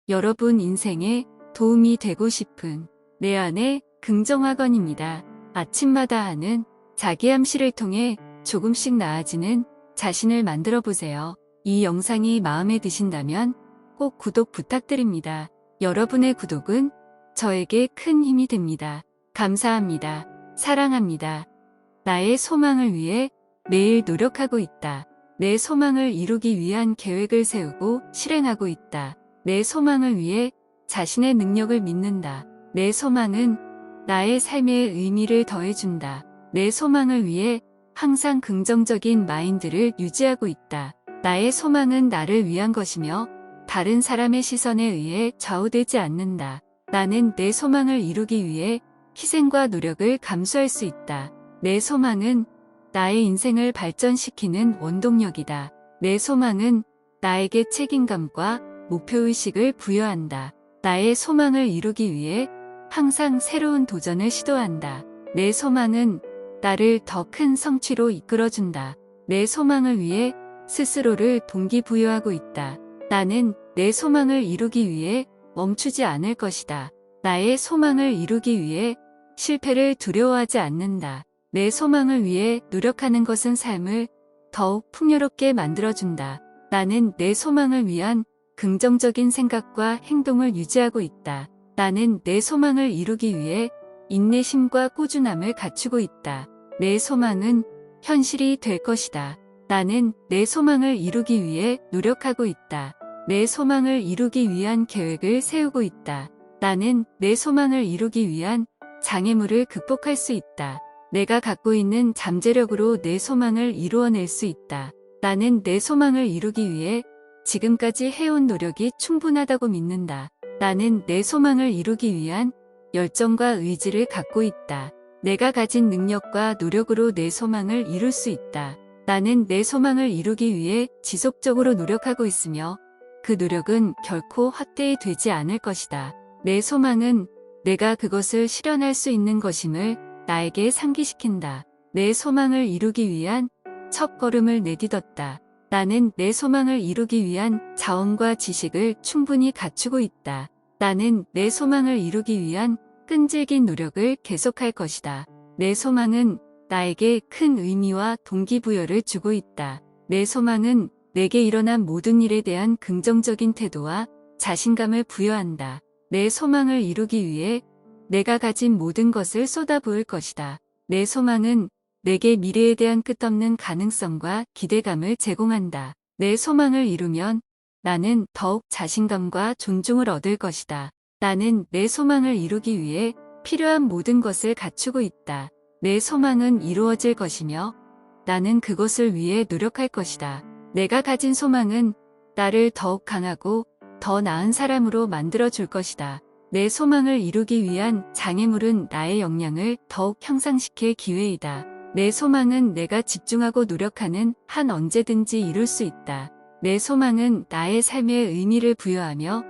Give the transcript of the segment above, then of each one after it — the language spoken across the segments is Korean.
여러분 인생에 도움이 되고 싶은 내 안의 긍정학원입니다. 아침마다 하는 자기암시를 통해 조금씩 나아지는 자신을 만들어 보세요. 이 영상이 마음에 드신다면 꼭 구독 부탁드립니다. 여러분의 구독은 저에게 큰 힘이 됩니다. 감사합니다. 사랑합니다. 나의 소망을 위해 매일 노력하고 있다. 내 소망을 이루기 위한 계획을 세우고 실행하고 있다. 내 소망을 위해 자신의 능력을 믿는다. 내 소망은 나의 삶에 의미를 더해준다. 내 소망을 위해 항상 긍정적인 마인드를 유지하고 있다. 나의 소망은 나를 위한 것이며 다른 사람의 시선에 의해 좌우되지 않는다. 나는 내 소망을 이루기 위해 희생과 노력을 감수할 수 있다. 내 소망은 나의 인생을 발전시키는 원동력이다. 내 소망은 나에게 책임감과 목표의식을 부여한다. 나의 소망을 이루기 위해 항상 새로운 도전을 시도한다. 내 소망은 나를 더 큰 성취로 이끌어준다. 내 소망을 위해 스스로를 동기부여하고 있다. 나는 내 소망을 이루기 위해 멈추지 않을 것이다. 나의 소망을 이루기 위해 실패를 두려워하지 않는다. 내 소망을 위해 노력하는 것은 삶을 더욱 풍요롭게 만들어준다. 나는 내 소망을 위한 긍정적인 생각과 행동을 유지하고 있다. 나는 내 소망을 이루기 위해 인내심과 꾸준함을 갖추고 있다. 내 소망은 현실이 될 것이다. 나는 내 소망을 이루기 위해 노력하고 있다. 내 소망을 이루기 위한 계획을 세우고 있다. 나는 내 소망을 이루기 위한 장애물을 극복할 수 있다. 내가 갖고 있는 잠재력으로 내 소망을 이루어낼 수 있다. 나는 내 소망을 이루기 위해 지금까지 해온 노력이 충분하다고 믿는다. 나는 내 소망을 이루기 위한 열정과 의지를 갖고 있다. 내가 가진 능력과 노력으로 내 소망을 이룰 수 있다. 나는 내 소망을 이루기 위해 지속적으로 노력하고 있으며 그 노력은 결코 헛되이 되지 않을 것이다. 내 소망은 내가 그것을 실현할 수 있는 것임을 나에게 상기시킨다. 내 소망을 이루기 위한 첫걸음을 내딛었다. 나는 내 소망을 이루기 위한 자원과 지식을 충분히 갖추고 있다. 나는 내 소망을 이루기 위한 끈질긴 노력을 계속할 것이다. 내 소망은 나에게 큰 의미와 동기부여를 주고 있다. 내 소망은 내게 일어난 모든 일에 대한 긍정적인 태도와 자신감을 부여한다. 내 소망을 이루기 위해 내가 가진 모든 것을 쏟아부을 것이다. 내 소망은 내게 미래에 대한 끝없는 가능성과 기대감을 제공한다. 내 소망을 이루면 나는 더욱 자신감과 존중을 얻을 것이다. 나는 내 소망을 이루기 위해 필요한 모든 것을 갖추고 있다. 내 소망은 이루어질 것이며 나는 그것을 위해 노력할 것이다. 내가 가진 소망은 나를 더욱 강하고 더 나은 사람으로 만들어줄 것이다. 내 소망을 이루기 위한 장애물은 나의 역량을 더욱 향상시킬 기회이다. 내 소망은 내가 집중하고 노력하는 한 언제든지 이룰 수 있다. 내 소망은 나의 삶에 의미를 부여하며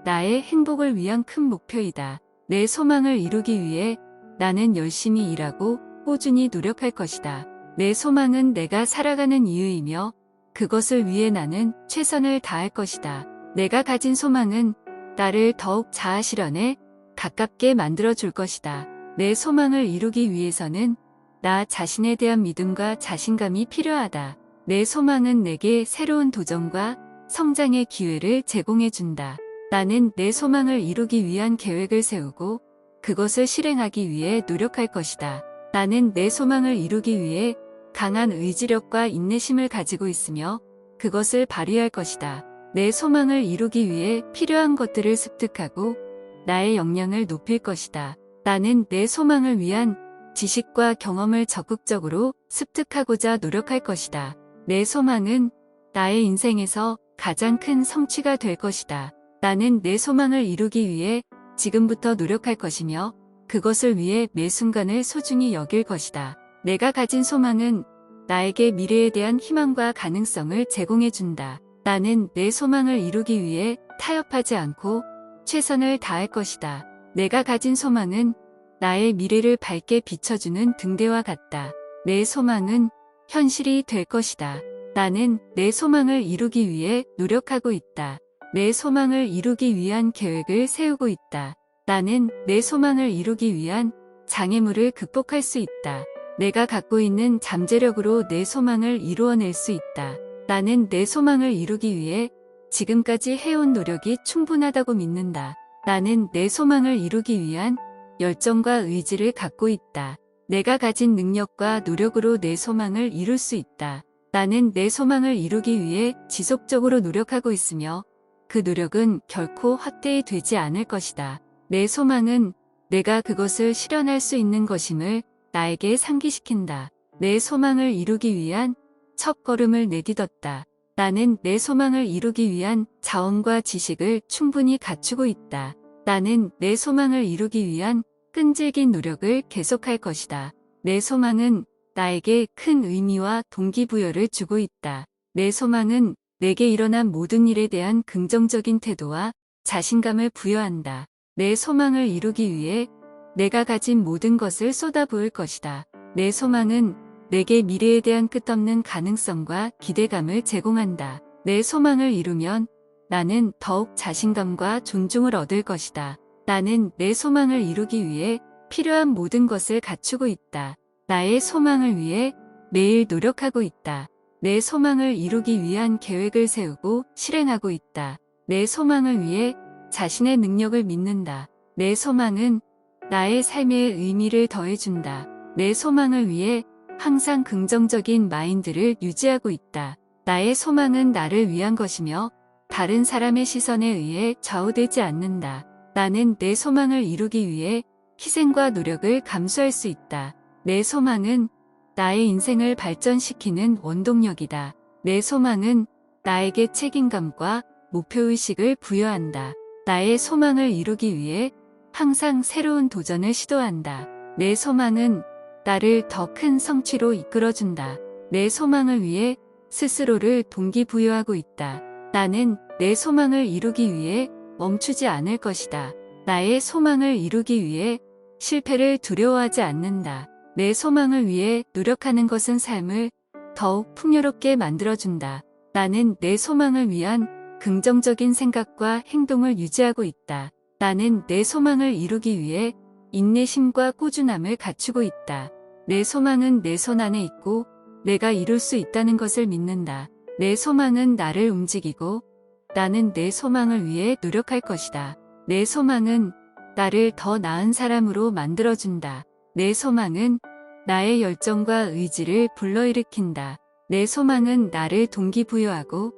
나의 행복을 위한 큰 목표이다. 내 소망을 이루기 위해 나는 열심히 일하고 꾸준히 노력할 것이다. 내 소망은 내가 살아가는 이유이며 그것을 위해 나는 최선을 다할 것이다. 내가 가진 소망은 나를 더욱 자아 실현에 가깝게 만들어줄 것이다. 내 소망을 이루기 위해서는 나 자신에 대한 믿음과 자신감이 필요하다. 내 소망은 내게 새로운 도전과 성장의 기회를 제공해준다. 나는 내 소망을 이루기 위한 계획을 세우고 그것을 실행하기 위해 노력할 것이다. 나는 내 소망을 이루기 위해 강한 의지력과 인내심을 가지고 있으며 그것을 발휘할 것이다. 내 소망을 이루기 위해 필요한 것들을 습득하고 나의 역량을 높일 것이다. 나는 내 소망을 위한 지식과 경험을 적극적으로 습득하고자 노력할 것이다. 내 소망은 나의 인생에서 가장 큰 성취가 될 것이다. 나는 내 소망을 이루기 위해 지금부터 노력할 것이며 그것을 위해 매 순간을 소중히 여길 것이다. 내가 가진 소망은 나에게 미래에 대한 희망과 가능성을 제공해준다. 나는 내 소망을 이루기 위해 타협하지 않고 최선을 다할 것이다. 내가 가진 소망은 나의 미래를 밝게 비춰주는 등대와 같다. 내 소망은 현실이 될 것이다. 나는 내 소망을 이루기 위해 노력하고 있다. 내 소망을 이루기 위한 계획을 세우고 있다. 나는 내 소망을 이루기 위한 장애물을 극복할 수 있다. 내가 갖고 있는 잠재력으로 내 소망을 이루어낼 수 있다. 나는 내 소망을 이루기 위해 지금까지 해온 노력이 충분하다고 믿는다. 나는 내 소망을 이루기 위한 열정과 의지를 갖고 있다. 내가 가진 능력과 노력으로 내 소망을 이룰 수 있다. 나는 내 소망을 이루기 위해 지속적으로 노력하고 있으며 그 노력은 결코 헛되이 되지 않을 것이다. 내 소망은 내가 그것을 실현할 수 있는 것임을 나에게 상기시킨다. 내 소망을 이루기 위한 첫걸음을 내딛었다. 나는 내 소망을 이루기 위한 자원과 지식을 충분히 갖추고 있다. 나는 내 소망을 이루기 위한 끈질긴 노력을 계속할 것이다. 내 소망은 나에게 큰 의미와 동기부여를 주고 있다. 내 소망은 내게 일어난 모든 일에 대한 긍정적인 태도와 자신감을 부여한다. 내 소망을 이루기 위해 내가 가진 모든 것을 쏟아부을 것이다. 내 소망은 내게 미래에 대한 끝없는 가능성과 기대감을 제공한다. 내 소망을 이루면 나는 더욱 자신감과 존중을 얻을 것이다. 나는 내 소망을 이루기 위해 필요한 모든 것을 갖추고 있다. 나의 소망을 위해 매일 노력하고 있다. 내 소망을 이루기 위한 계획을 세우고 실행하고 있다. 내 소망을 위해 자신의 능력을 믿는다. 내 소망은 나의 삶에 의미를 더해준다. 내 소망을 위해 항상 긍정적인 마인드를 유지하고 있다. 나의 소망은 나를 위한 것이며 다른 사람의 시선에 의해 좌우되지 않는다. 나는 내 소망을 이루기 위해 희생과 노력을 감수할 수 있다. 내 소망은 나의 인생을 발전시키는 원동력이다. 내 소망은 나에게 책임감과 목표의식을 부여한다. 나의 소망을 이루기 위해 항상 새로운 도전을 시도한다. 내 소망은 나를 더 큰 성취로 이끌어준다. 내 소망을 위해 스스로를 동기부여하고 있다. 나는 내 소망을 이루기 위해 멈추지 않을 것이다. 나의 소망을 이루기 위해 실패를 두려워하지 않는다. 내 소망을 위해 노력하는 것은 삶을 더욱 풍요롭게 만들어준다. 나는 내 소망을 위한 긍정적인 생각과 행동을 유지하고 있다. 나는 내 소망을 이루기 위해 인내심과 꾸준함을 갖추고 있다. 내 소망은 내 손 안에 있고 내가 이룰 수 있다는 것을 믿는다. 내 소망은 나를 움직이고 나는 내 소망을 위해 노력할 것이다. 내 소망은 나를 더 나은 사람으로 만들어준다. 내 소망은 나의 열정과 의지를 불러일으킨다. 내 소망은 나를 동기부여하고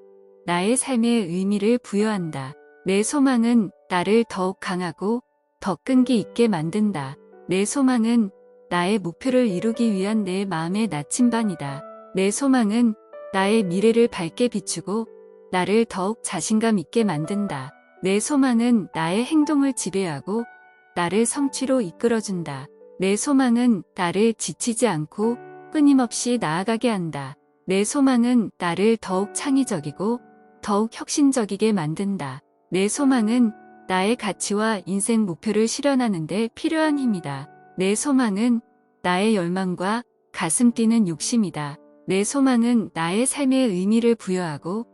나의 삶에 의미를 부여한다. 내 소망은 나를 더욱 강하고 더 끈기 있게 만든다. 내 소망은 나의 목표를 이루기 위한 내 마음의 나침반이다. 내 소망은 나의 미래를 밝게 비추고 나를 더욱 자신감 있게 만든다. 내 소망은 나의 행동을 지배하고 나를 성취로 이끌어준다. 내 소망은 나를 지치지 않고 끊임없이 나아가게 한다. 내 소망은 나를 더욱 창의적이고 더욱 혁신적이게 만든다. 내 소망은 나의 가치와 인생 목표를 실현하는 데 필요한 힘이다. 내 소망은 나의 열망과 가슴 뛰는 욕심이다. 내 소망은 나의 삶에 의미를 부여하고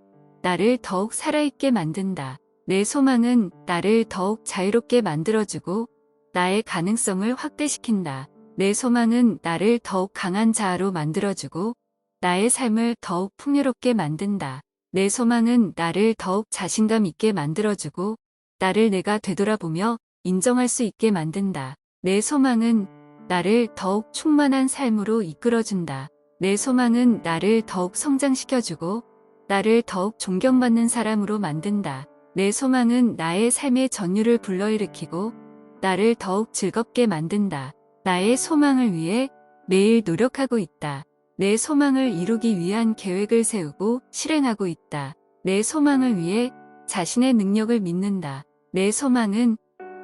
나를 더욱 살아있게 만든다. 내 소망은 나를 더욱 자유롭게 만들어주고 나의 가능성을 확대시킨다. 내 소망은 나를 더욱 강한 자아로 만들어주고 나의 삶을 더욱 풍요롭게 만든다. 내 소망은 나를 더욱 자신감 있게 만들어주고 나를 내가 되돌아보며 인정할 수 있게 만든다. 내 소망은 나를 더욱 충만한 삶으로 이끌어준다. 내 소망은 나를 더욱 성장시켜주고 나를 더욱 존경받는 사람으로 만든다. 내 소망은 나의 삶의 전율을 불러일으키고 나를 더욱 즐겁게 만든다. 나의 소망을 위해 매일 노력하고 있다. 내 소망을 이루기 위한 계획을 세우고 실행하고 있다. 내 소망을 위해 자신의 능력을 믿는다. 내 소망은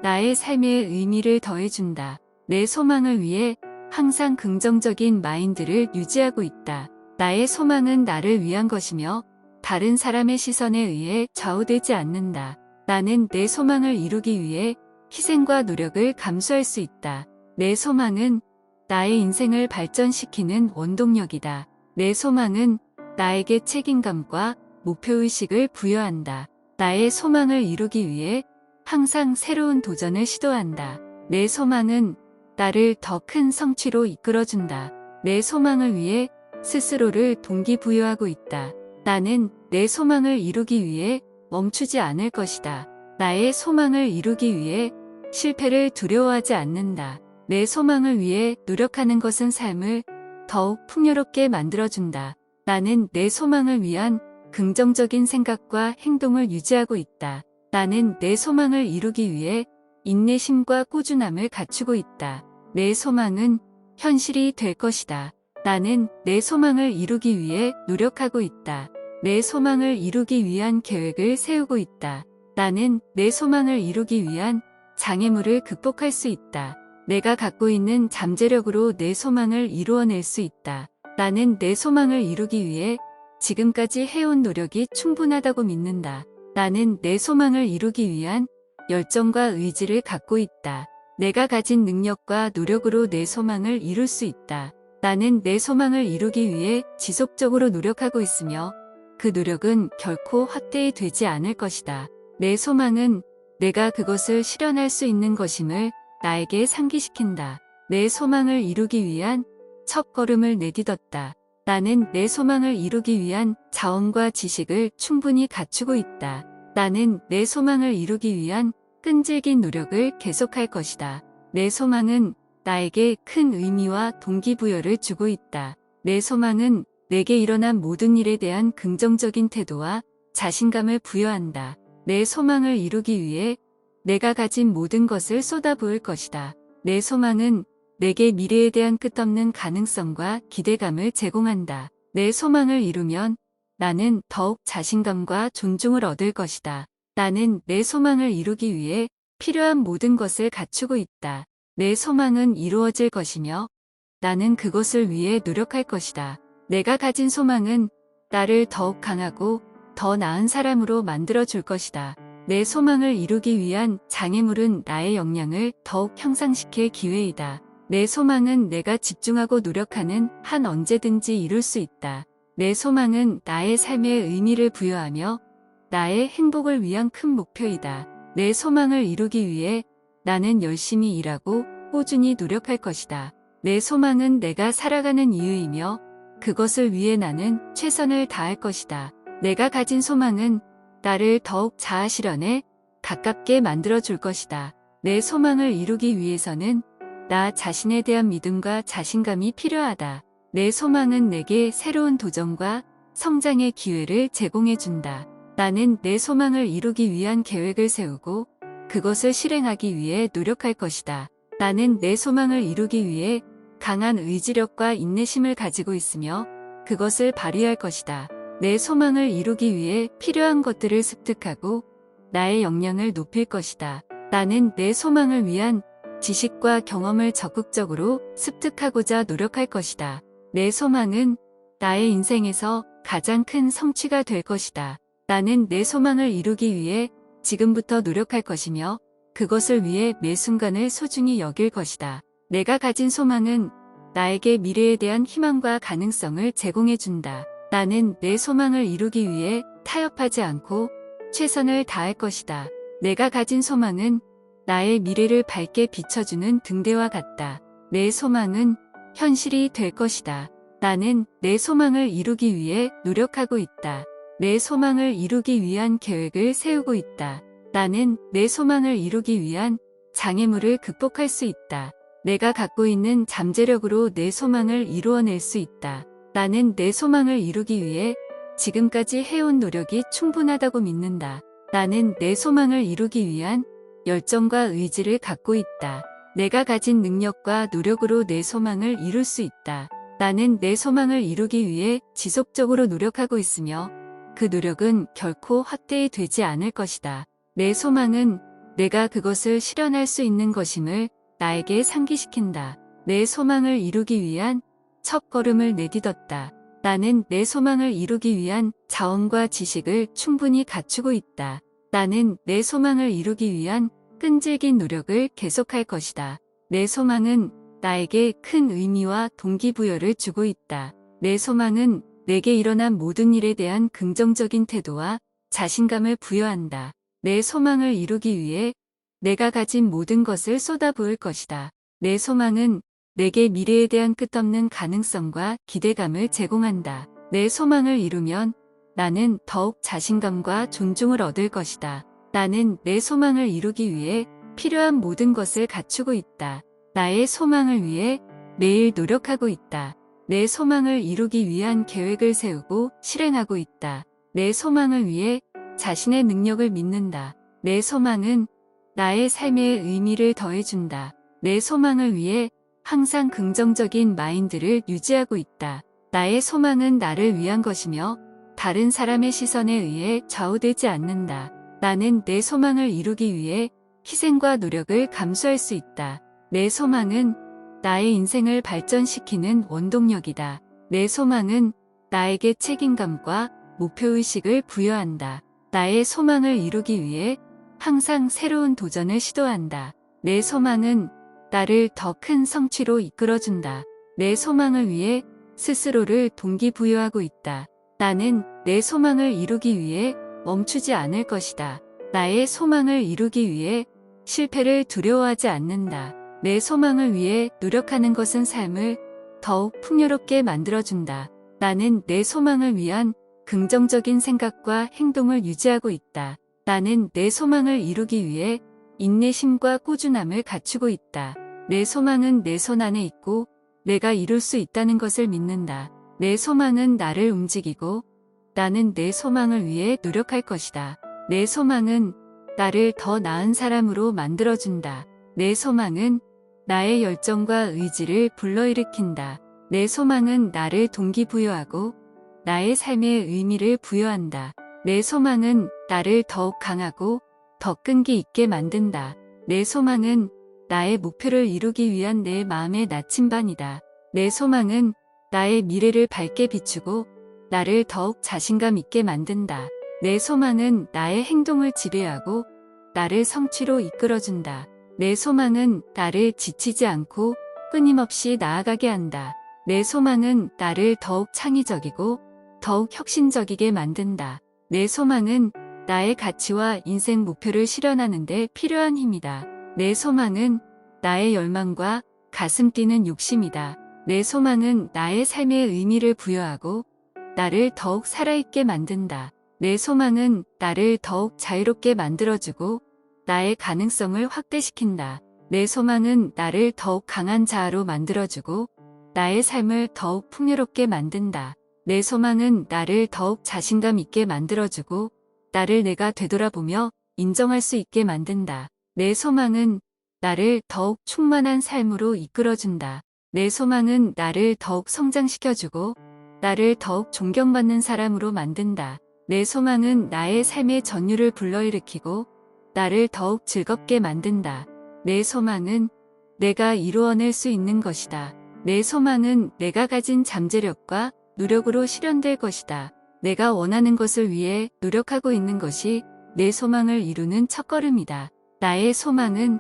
나의 삶에 의미를 더해준다. 내 소망을 위해 항상 긍정적인 마인드를 유지하고 있다. 나의 소망은 나를 위한 것이며 다른 사람의 시선에 의해 좌우되지 않는다. 나는 내 소망을 이루기 위해 희생과 노력을 감수할 수 있다. 내 소망은 나의 인생을 발전시키는 원동력이다. 내 소망은 나에게 책임감과 목표의식을 부여한다. 나의 소망을 이루기 위해 항상 새로운 도전을 시도한다. 내 소망은 나를 더 큰 성취로 이끌어준다. 내 소망을 위해 스스로를 동기부여하고 있다. 나는 내 소망을 이루기 위해 멈추지 않을 것이다. 나의 소망을 이루기 위해 실패를 두려워하지 않는다. 내 소망을 위해 노력하는 것은 삶을 더욱 풍요롭게 만들어준다. 나는 내 소망을 위한 긍정적인 생각과 행동을 유지하고 있다. 나는 내 소망을 이루기 위해 인내심과 꾸준함을 갖추고 있다. 내 소망은 현실이 될 것이다. 나는 내 소망을 이루기 위해 노력하고 있다. 내 소망을 이루기 위한 계획을 세우고 있다. 나는 내 소망을 이루기 위한 장애물을 극복할 수 있다. 내가 갖고 있는 잠재력으로 내 소망을 이루어낼 수 있다. 나는 내 소망을 이루기 위해 지금까지 해온 노력이 충분하다고 믿는다. 나는 내 소망을 이루기 위한 열정과 의지를 갖고 있다. 내가 가진 능력과 노력으로 내 소망을 이룰 수 있다. 나는 내 소망을 이루기 위해 지속적으로 노력하고 있으며 그 노력은 결코 헛되이 되지 않을 것이다. 내 소망은 내가 그것을 실현할 수 있는 것임을 나에게 상기시킨다. 내 소망을 이루기 위한 첫걸음을 내딛었다. 나는 내 소망을 이루기 위한 자원과 지식을 충분히 갖추고 있다. 나는 내 소망을 이루기 위한 끈질긴 노력을 계속할 것이다. 내 소망은 나에게 큰 의미와 동기부여를 주고 있다. 내 소망은 내게 일어난 모든 일에 대한 긍정적인 태도와 자신감을 부여한다. 내 소망을 이루기 위해 내가 가진 모든 것을 쏟아부을 것이다. 내 소망은 내게 미래에 대한 끝없는 가능성과 기대감을 제공한다. 내 소망을 이루면 나는 더욱 자신감과 존중을 얻을 것이다. 나는 내 소망을 이루기 위해 필요한 모든 것을 갖추고 있다. 내 소망은 이루어질 것이며 나는 그것을 위해 노력할 것이다. 내가 가진 소망은 나를 더욱 강하고 더 나은 사람으로 만들어줄 것이다. 내 소망을 이루기 위한 장애물은 나의 역량을 더욱 향상시킬 기회이다. 내 소망은 내가 집중하고 노력하는 한 언제든지 이룰 수 있다. 내 소망은 나의 삶에 의미를 부여하며 나의 행복을 위한 큰 목표이다. 내 소망을 이루기 위해 나는 열심히 일하고 꾸준히 노력할 것이다. 내 소망은 내가 살아가는 이유이며 그것을 위해 나는 최선을 다할 것이다. 내가 가진 소망은 나를 더욱 자아 실현에 가깝게 만들어줄 것이다. 내 소망을 이루기 위해서는 나 자신에 대한 믿음과 자신감이 필요하다. 내 소망은 내게 새로운 도전과 성장의 기회를 제공해준다. 나는 내 소망을 이루기 위한 계획을 세우고 그것을 실행하기 위해 노력할 것이다. 나는 내 소망을 이루기 위해 강한 의지력과 인내심을 가지고 있으며 그것을 발휘할 것이다. 내 소망을 이루기 위해 필요한 것들을 습득하고 나의 역량을 높일 것이다. 나는 내 소망을 위한 지식과 경험을 적극적으로 습득하고자 노력할 것이다. 내 소망은 나의 인생에서 가장 큰 성취가 될 것이다. 나는 내 소망을 이루기 위해 지금부터 노력할 것이며 그것을 위해 매 순간을 소중히 여길 것이다. 내가 가진 소망은 나에게 미래에 대한 희망과 가능성을 제공해준다. 나는 내 소망을 이루기 위해 타협하지 않고 최선을 다할 것이다. 내가 가진 소망은 나의 미래를 밝게 비춰주는 등대와 같다. 내 소망은 현실이 될 것이다. 나는 내 소망을 이루기 위해 노력하고 있다. 내 소망을 이루기 위한 계획을 세우고 있다. 나는 내 소망을 이루기 위한 장애물을 극복할 수 있다. 내가 갖고 있는 잠재력으로 내 소망을 이루어낼 수 있다. 나는 내 소망을 이루기 위해 지금까지 해온 노력이 충분하다고 믿는다. 나는 내 소망을 이루기 위한 열정과 의지를 갖고 있다. 내가 가진 능력과 노력으로 내 소망을 이룰 수 있다. 나는 내 소망을 이루기 위해 지속적으로 노력하고 있으며 그 노력은 결코 헛되이 되지 않을 것이다. 내 소망은 내가 그것을 실현할 수 있는 것임을 나에게 상기시킨다. 내 소망을 이루기 위한 첫걸음을 내딛었다. 나는 내 소망을 이루기 위한 자원과 지식을 충분히 갖추고 있다. 나는 내 소망을 이루기 위한 끈질긴 노력을 계속할 것이다. 내 소망은 나에게 큰 의미와 동기부여를 주고 있다. 내 소망은 내게 일어난 모든 일에 대한 긍정적인 태도와 자신감을 부여한다. 내 소망을 이루기 위해 내가 가진 모든 것을 쏟아부을 것이다. 내 소망은 내게 미래에 대한 끝없는 가능성과 기대감을 제공한다. 내 소망을 이루면 나는 더욱 자신감과 존중을 얻을 것이다. 나는 내 소망을 이루기 위해 필요한 모든 것을 갖추고 있다. 나의 소망을 위해 매일 노력하고 있다. 내 소망을 이루기 위한 계획을 세우고 실행하고 있다. 내 소망을 위해 자신의 능력을 믿는다. 내 소망은 나의 삶에 의미를 더해준다. 내 소망을 위해 항상 긍정적인 마인드를 유지하고 있다. 나의 소망은 나를 위한 것이며 다른 사람의 시선에 의해 좌우되지 않는다. 나는 내 소망을 이루기 위해 희생과 노력을 감수할 수 있다. 내 소망은 나의 인생을 발전시키는 원동력이다. 내 소망은 나에게 책임감과 목표의식을 부여한다. 나의 소망을 이루기 위해 항상 새로운 도전을 시도한다. 내 소망은 나를 더 큰 성취로 이끌어준다. 내 소망을 위해 스스로를 동기부여하고 있다. 나는 내 소망을 이루기 위해 멈추지 않을 것이다. 나의 소망을 이루기 위해 실패를 두려워하지 않는다. 내 소망을 위해 노력하는 것은 삶을 더욱 풍요롭게 만들어준다. 나는 내 소망을 위한 긍정적인 생각과 행동을 유지하고 있다. 나는 내 소망을 이루기 위해 인내심과 꾸준함을 갖추고 있다. 내 소망은 내 손 안에 있고 내가 이룰 수 있다는 것을 믿는다. 내 소망은 나를 움직이고 나는 내 소망을 위해 노력할 것이다. 내 소망은 나를 더 나은 사람으로 만들어준다. 내 소망은 나의 열정과 의지를 불러일으킨다. 내 소망은 나를 동기부여하고 나의 삶에 의미를 부여한다. 내 소망은 나를 더욱 강하고 더 끈기 있게 만든다. 내 소망은 나의 목표를 이루기 위한 내 마음의 나침반이다. 내 소망은 나의 미래를 밝게 비추고 나를 더욱 자신감 있게 만든다. 내 소망은 나의 행동을 지배하고 나를 성취로 이끌어준다. 내 소망은 나를 지치지 않고 끊임없이 나아가게 한다. 내 소망은 나를 더욱 창의적이고 더욱 혁신적이게 만든다. 내 소망은 나의 가치와 인생 목표를 실현하는 데 필요한 힘이다. 내 소망은 나의 열망과 가슴 뛰는 욕심이다. 내 소망은 나의 삶에 의미를 부여하고 나를 더욱 살아있게 만든다. 내 소망은 나를 더욱 자유롭게 만들어주고 나의 가능성을 확대시킨다. 내 소망은 나를 더욱 강한 자아로 만들어주고 나의 삶을 더욱 풍요롭게 만든다. 내 소망은 나를 더욱 자신감 있게 만들어주고 나를 내가 되돌아보며 인정할 수 있게 만든다. 내 소망은 나를 더욱 충만한 삶으로 이끌어준다. 내 소망은 나를 더욱 성장시켜주고 나를 더욱 존경받는 사람으로 만든다. 내 소망은 나의 삶의 전율을 불러일으키고 나를 더욱 즐겁게 만든다. 내 소망은 내가 이루어낼 수 있는 것이다. 내 소망은 내가 가진 잠재력과 노력으로 실현될 것이다. 내가 원하는 것을 위해 노력하고 있는 것이 내 소망을 이루는 첫걸음이다. 나의 소망은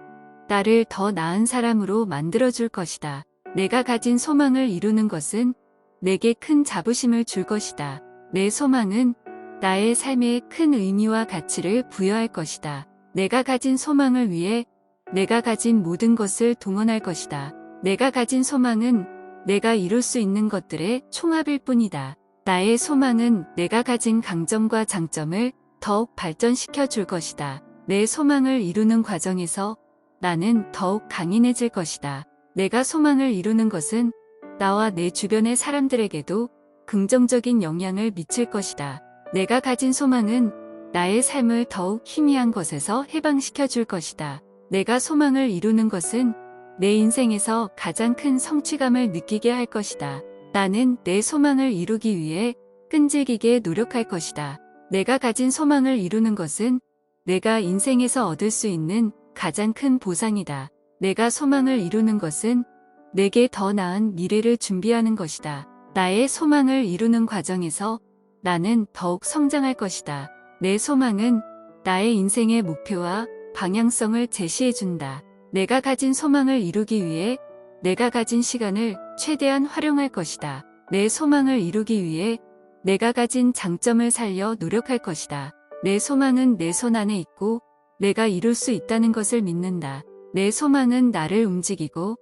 나를 더 나은 사람으로 만들어줄 것이다. 내가 가진 소망을 이루는 것은 내게 큰 자부심을 줄 것이다. 내 소망은 나의 삶에 큰 의미와 가치를 부여할 것이다. 내가 가진 소망을 위해 내가 가진 모든 것을 동원할 것이다. 내가 가진 소망은 내가 이룰 수 있는 것들의 총합일 뿐이다. 나의 소망은 내가 가진 강점과 장점을 더욱 발전시켜 줄 것이다. 내 소망을 이루는 과정에서 나는 더욱 강인해질 것이다. 내가 소망을 이루는 것은 나와 내 주변의 사람들에게도 긍정적인 영향을 미칠 것이다. 내가 가진 소망은 나의 삶을 더욱 희미한 것에서 해방시켜 줄 것이다. 내가 소망을 이루는 것은 내 인생에서 가장 큰 성취감을 느끼게 할 것이다. 나는 내 소망을 이루기 위해 끈질기게 노력할 것이다. 내가 가진 소망을 이루는 것은 내가 인생에서 얻을 수 있는 가장 큰 보상이다. 내가 소망을 이루는 것은 내게 더 나은 미래를 준비하는 것이다. 나의 소망을 이루는 과정에서 나는 더욱 성장할 것이다. 내 소망은 나의 인생의 목표와 방향성을 제시해준다. 내가 가진 소망을 이루기 위해 내가 가진 시간을 최대한 활용할 것이다. 내 소망을 이루기 위해 내가 가진 장점을 살려 노력할 것이다. 내 소망은 내 손 안에 있고 내가 이룰 수 있다는 것을 믿는다. 내 소망은 나를 움직이고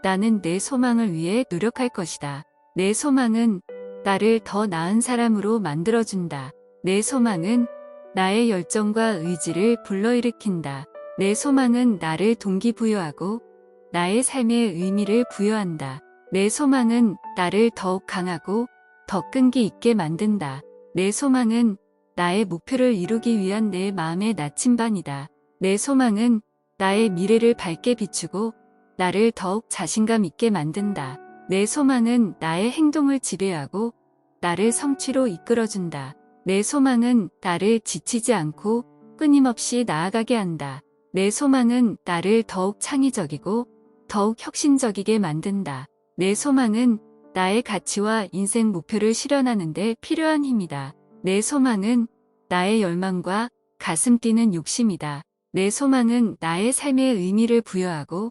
나는 내 소망을 위해 노력할 것이다. 내 소망은 나를 더 나은 사람으로 만들어준다. 내 소망은 나의 열정과 의지를 불러일으킨다. 내 소망은 나를 동기부여하고 나의 삶에 의미를 부여한다. 내 소망은 나를 더욱 강하고 더 끈기 있게 만든다. 내 소망은 나의 목표를 이루기 위한 내 마음의 나침반이다. 내 소망은 나의 미래를 밝게 비추고 나를 더욱 자신감 있게 만든다. 내 소망은 나의 행동을 지배하고 나를 성취로 이끌어준다. 내 소망은 나를 지치지 않고 끊임없이 나아가게 한다. 내 소망은 나를 더욱 창의적이고 더욱 혁신적이게 만든다. 내 소망은 나의 가치와 인생 목표를 실현하는 데 필요한 힘이다. 내 소망은 나의 열망과 가슴 뛰는 욕심이다. 내 소망은 나의 삶에 의미를 부여하고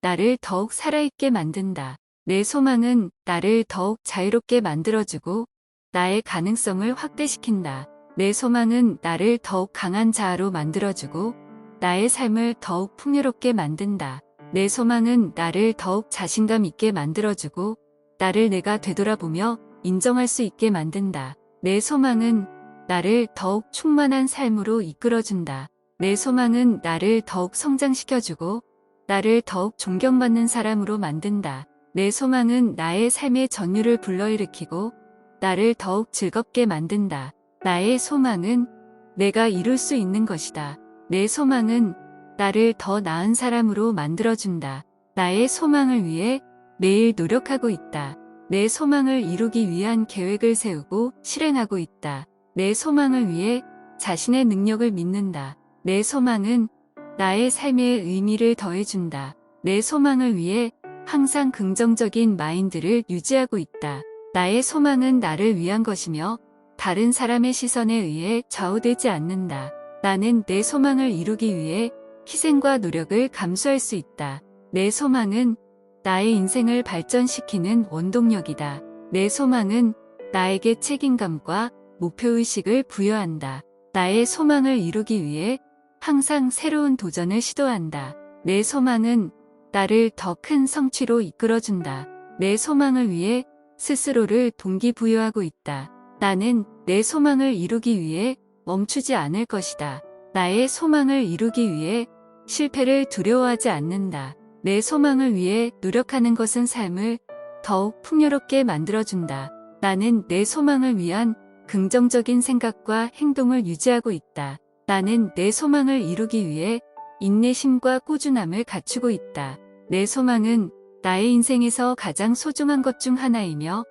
나를 더욱 살아있게 만든다. 내 소망은 나를 더욱 자유롭게 만들어주고 나의 가능성을 확대시킨다. 내 소망은 나를 더욱 강한 자아로 만들어주고 나의 삶을 더욱 풍요롭게 만든다. 내 소망은 나를 더욱 자신감 있게 만들어주고 나를 내가 되돌아보며 인정할 수 있게 만든다. 내 소망은 나를 더욱 충만한 삶으로 이끌어준다. 내 소망은 나를 더욱 성장시켜주고 나를 더욱 존경받는 사람으로 만든다. 내 소망은 나의 삶의 전율을 불러일으키고 나를 더욱 즐겁게 만든다. 나의 소망은 내가 이룰 수 있는 것이다. 내 소망은 나를 더 나은 사람으로 만들어준다. 나의 소망을 위해 매일 노력하고 있다. 내 소망을 이루기 위한 계획을 세우고 실행하고 있다. 내 소망을 위해 자신의 능력을 믿는다. 내 소망은 나의 삶에 의미를 더해준다. 내 소망을 위해 항상 긍정적인 마인드를 유지하고 있다. 나의 소망은 나를 위한 것이며 다른 사람의 시선에 의해 좌우되지 않는다. 나는 내 소망을 이루기 위해 희생과 노력을 감수할 수 있다. 내 소망은 나의 인생을 발전시키는 원동력이다. 내 소망은 나에게 책임감과 목표의식을 부여한다. 나의 소망을 이루기 위해 항상 새로운 도전을 시도한다. 내 소망은 나를 더 큰 성취로 이끌어준다. 내 소망을 위해 스스로를 동기부여하고 있다. 나는 내 소망을 이루기 위해 멈추지 않을 것이다. 나의 소망을 이루기 위해 실패를 두려워하지 않는다. 내 소망을 위해 노력하는 것은 삶을 더욱 풍요롭게 만들어준다. 나는 내 소망을 위한 긍정적인 생각과 행동을 유지하고 있다. 나는 내 소망을 이루기 위해 인내심과 꾸준함을 갖추고 있다. 내 소망은 나의 인생에서 가장 소중한 것 중 하나이며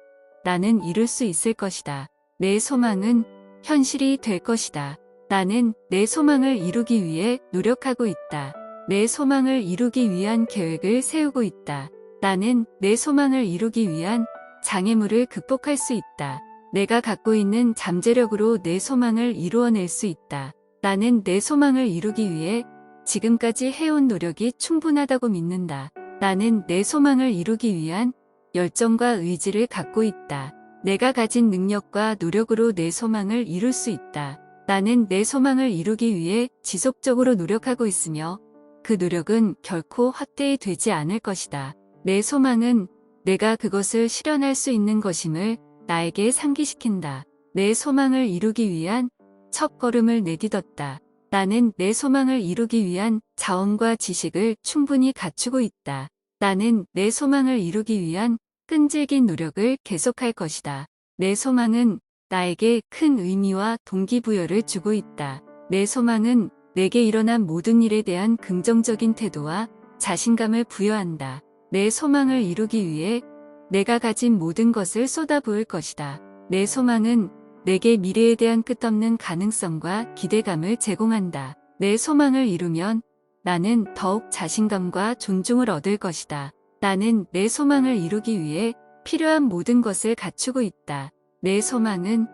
나는 이룰 수 있을 것이다. 내 소망은 현실이 될 것이다. 나는 내 소망을 이루기 위해 노력하고 있다. 내 소망을 이루기 위한 계획을 세우고 있다. 나는 내 소망을 이루기 위한 장애물을 극복할 수 있다. 내가 갖고 있는 잠재력으로 내 소망을 이루어낼 수 있다. 나는 내 소망을 이루기 위해 지금까지 해온 노력이 충분하다고 믿는다. 나는 내 소망을 이루기 위한 열정과 의지를 갖고 있다. 내가 가진 능력과 노력으로 내 소망을 이룰 수 있다. 나는 내 소망을 이루기 위해 지속적으로 노력하고 있으며 그 노력은 결코 헛되이 되지 않을 것이다. 내 소망은 내가 그것을 실현할 수 있는 것임을 나에게 상기시킨다. 내 소망을 이루기 위한 첫 걸음을 내딛었다. 나는 내 소망을 이루기 위한 자원과 지식을 충분히 갖추고 있다. 나는 내 소망을 이루기 위한 끈질긴 노력을 계속할 것이다. 내 소망은 나에게 큰 의미와 동기부여를 주고 있다. 내 소망은 내게 일어난 모든 일에 대한 긍정적인 태도와 자신감을 부여한다. 내 소망을 이루기 위해 내가 가진 모든 것을 쏟아부을 것이다. 내 소망은 내게 미래에 대한 끝없는 가능성과 기대감을 제공한다. 내 소망을 이루면 나는 더욱 자신감과 존중을 얻을 것이다. 나는 내 소망을 이루기 위해 필요한 모든 것을 갖추고 있다. 내 소망은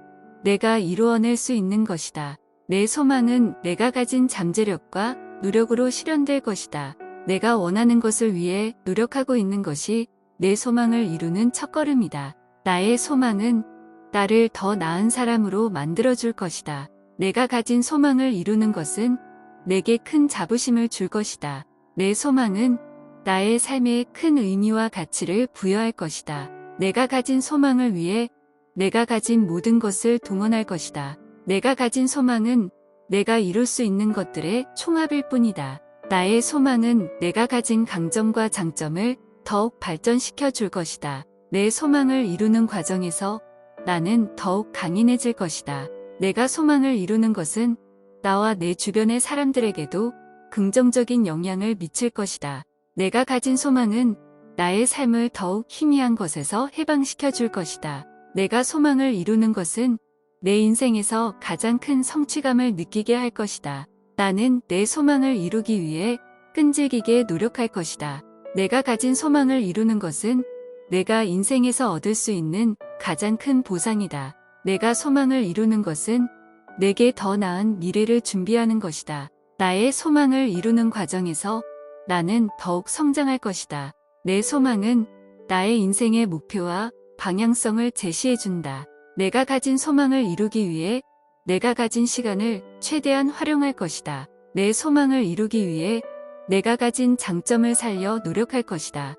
내가 이루어낼 수 있는 것이다. 내 소망은 내가 가진 잠재력과 노력으로 실현될 것이다. 내가 원하는 것을 위해 노력하고 있는 것이 내 소망을 이루는 첫걸음이다. 나의 소망은 나를 더 나은 사람으로 만들어줄 것이다. 내가 가진 소망을 이루는 것은 내게 큰 자부심을 줄 것이다. 내 소망은 나의 삶에 큰 의미와 가치를 부여할 것이다. 내가 가진 소망을 위해 내가 가진 모든 것을 동원할 것이다. 내가 가진 소망은 내가 이룰 수 있는 것들의 총합일 뿐이다. 나의 소망은 내가 가진 강점과 장점을 더욱 발전시켜 줄 것이다. 내 소망을 이루는 과정에서 나는 더욱 강인해질 것이다. 내가 소망을 이루는 것은 나와 내 주변의 사람들에게도 긍정적인 영향을 미칠 것이다. 내가 가진 소망은 나의 삶을 더욱 희미한 것에서 해방시켜 줄 것이다. 내가 소망을 이루는 것은 내 인생에서 가장 큰 성취감을 느끼게 할 것이다. 나는 내 소망을 이루기 위해 끈질기게 노력할 것이다. 내가 가진 소망을 이루는 것은 내가 인생에서 얻을 수 있는 가장 큰 보상이다. 내가 소망을 이루는 것은 내게 더 나은 미래를 준비하는 것이다. 나의 소망을 이루는 과정에서 나는 더욱 성장할 것이다. 내 소망은 나의 인생의 목표와 방향성을 제시해준다. 내가 가진 소망을 이루기 위해 내가 가진 시간을 최대한 활용할 것이다. 내 소망을 이루기 위해 내가 가진 장점을 살려 노력할 것이다.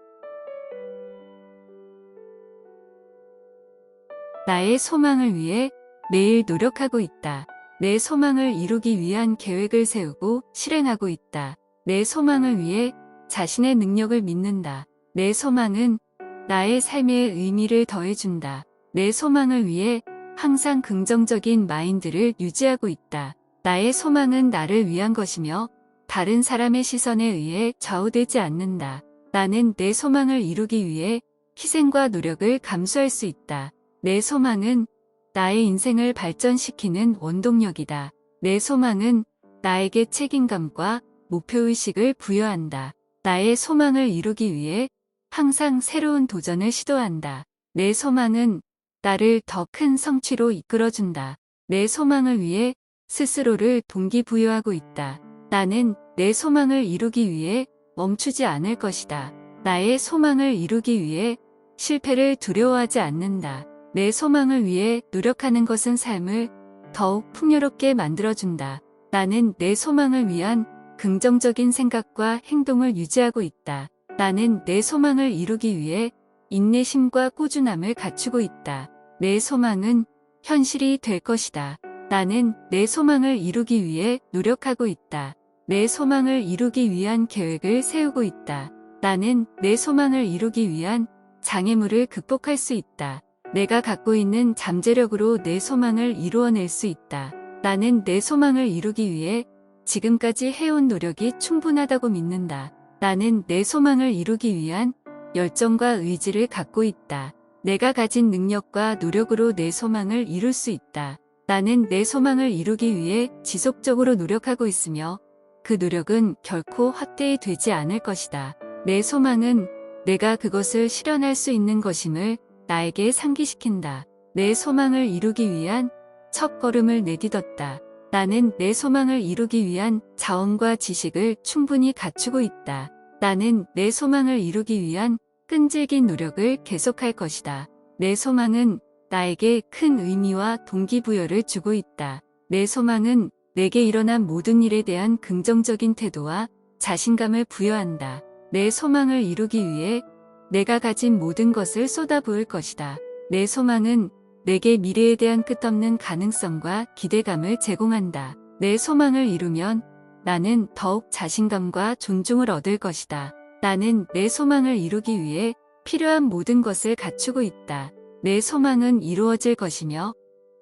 나의 소망을 위해 매일 노력하고 있다. 내 소망을 이루기 위한 계획을 세우고 실행하고 있다. 내 소망을 위해 자신의 능력을 믿는다. 내 소망은 나의 삶에 의미를 더해준다. 내 소망을 위해 항상 긍정적인 마인드를 유지하고 있다. 나의 소망은 나를 위한 것이며 다른 사람의 시선에 의해 좌우되지 않는다. 나는 내 소망을 이루기 위해 희생과 노력을 감수할 수 있다. 내 소망은 나의 인생을 발전시키는 원동력이다. 내 소망은 나에게 책임감과 목표의식을 부여한다. 나의 소망을 이루기 위해 항상 새로운 도전을 시도한다. 내 소망은 나를 더 큰 성취로 이끌어준다. 내 소망을 위해 스스로를 동기부여하고 있다. 나는 내 소망을 이루기 위해 멈추지 않을 것이다. 나의 소망을 이루기 위해 실패를 두려워하지 않는다. 내 소망을 위해 노력하는 것은 삶을 더욱 풍요롭게 만들어준다. 나는 내 소망을 위한 긍정적인 생각과 행동을 유지하고 있다. 나는 내 소망을 이루기 위해 인내심과 꾸준함을 갖추고 있다. 내 소망은 현실이 될 것이다. 나는 내 소망을 이루기 위해 노력하고 있다. 내 소망을 이루기 위한 계획을 세우고 있다. 나는 내 소망을 이루기 위한 장애물을 극복할 수 있다. 내가 갖고 있는 잠재력으로 내 소망을 이루어낼 수 있다. 나는 내 소망을 이루기 위해 지금까지 해온 노력이 충분하다고 믿는다. 나는 내 소망을 이루기 위한 열정과 의지를 갖고 있다. 내가 가진 능력과 노력으로 내 소망을 이룰 수 있다. 나는 내 소망을 이루기 위해 지속적으로 노력하고 있으며 그 노력은 결코 헛되이 되지 않을 것이다. 내 소망은 내가 그것을 실현할 수 있는 것임을 나에게 상기시킨다. 내 소망을 이루기 위한 첫 걸음을 내딛었다. 나는 내 소망을 이루기 위한 자원과 지식을 충분히 갖추고 있다. 나는 내 소망을 이루기 위한 끈질긴 노력을 계속할 것이다. 내 소망은 나에게 큰 의미와 동기부여를 주고 있다. 내 소망은 내게 일어난 모든 일에 대한 긍정적인 태도와 자신감을 부여한다. 내 소망을 이루기 위해 내가 가진 모든 것을 쏟아부을 것이다. 내 소망은 내게 미래에 대한 끝없는 가능성과 기대감을 제공한다. 내 소망을 이루면 나는 더욱 자신감과 존중을 얻을 것이다. 나는 내 소망을 이루기 위해 필요한 모든 것을 갖추고 있다. 내 소망은 이루어질 것이며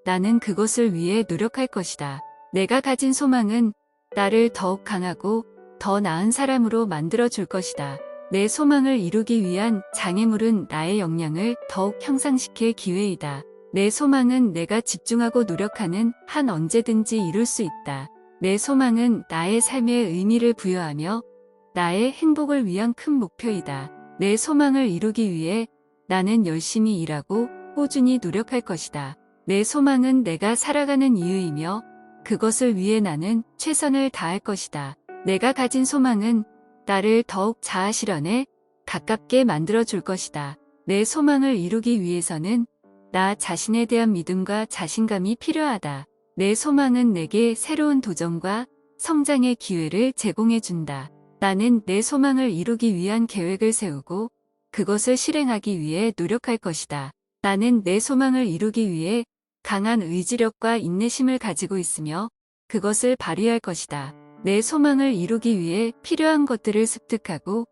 나는 그것을 위해 노력할 것이다. 내가 가진 소망은 나를 더욱 강하고 더 나은 사람으로 만들어 줄 것이다. 내 소망을 이루기 위한 장애물은 나의 역량을 더욱 향상시킬 기회이다. 내 소망은 내가 집중하고 노력하는 한 언제든지 이룰 수 있다. 내 소망은 나의 삶에 의미를 부여하며 나의 행복을 위한 큰 목표이다. 내 소망을 이루기 위해 나는 열심히 일하고 꾸준히 노력할 것이다. 내 소망은 내가 살아가는 이유이며 그것을 위해 나는 최선을 다할 것이다. 내가 가진 소망은 나를 더욱 자아 실현에 가깝게 만들어 줄 것이다. 내 소망을 이루기 위해서는 나 자신에 대한 믿음과 자신감이 필요하다. 내 소망은 내게 새로운 도전과 성장의 기회를 제공해준다. 나는 내 소망을 이루기 위한 계획을 세우고 그것을 실행하기 위해 노력할 것이다. 나는 내 소망을 이루기 위해 강한 의지력과 인내심을 가지고 있으며 그것을 발휘할 것이다. 내 소망을 이루기 위해 필요한 것들을 습득하고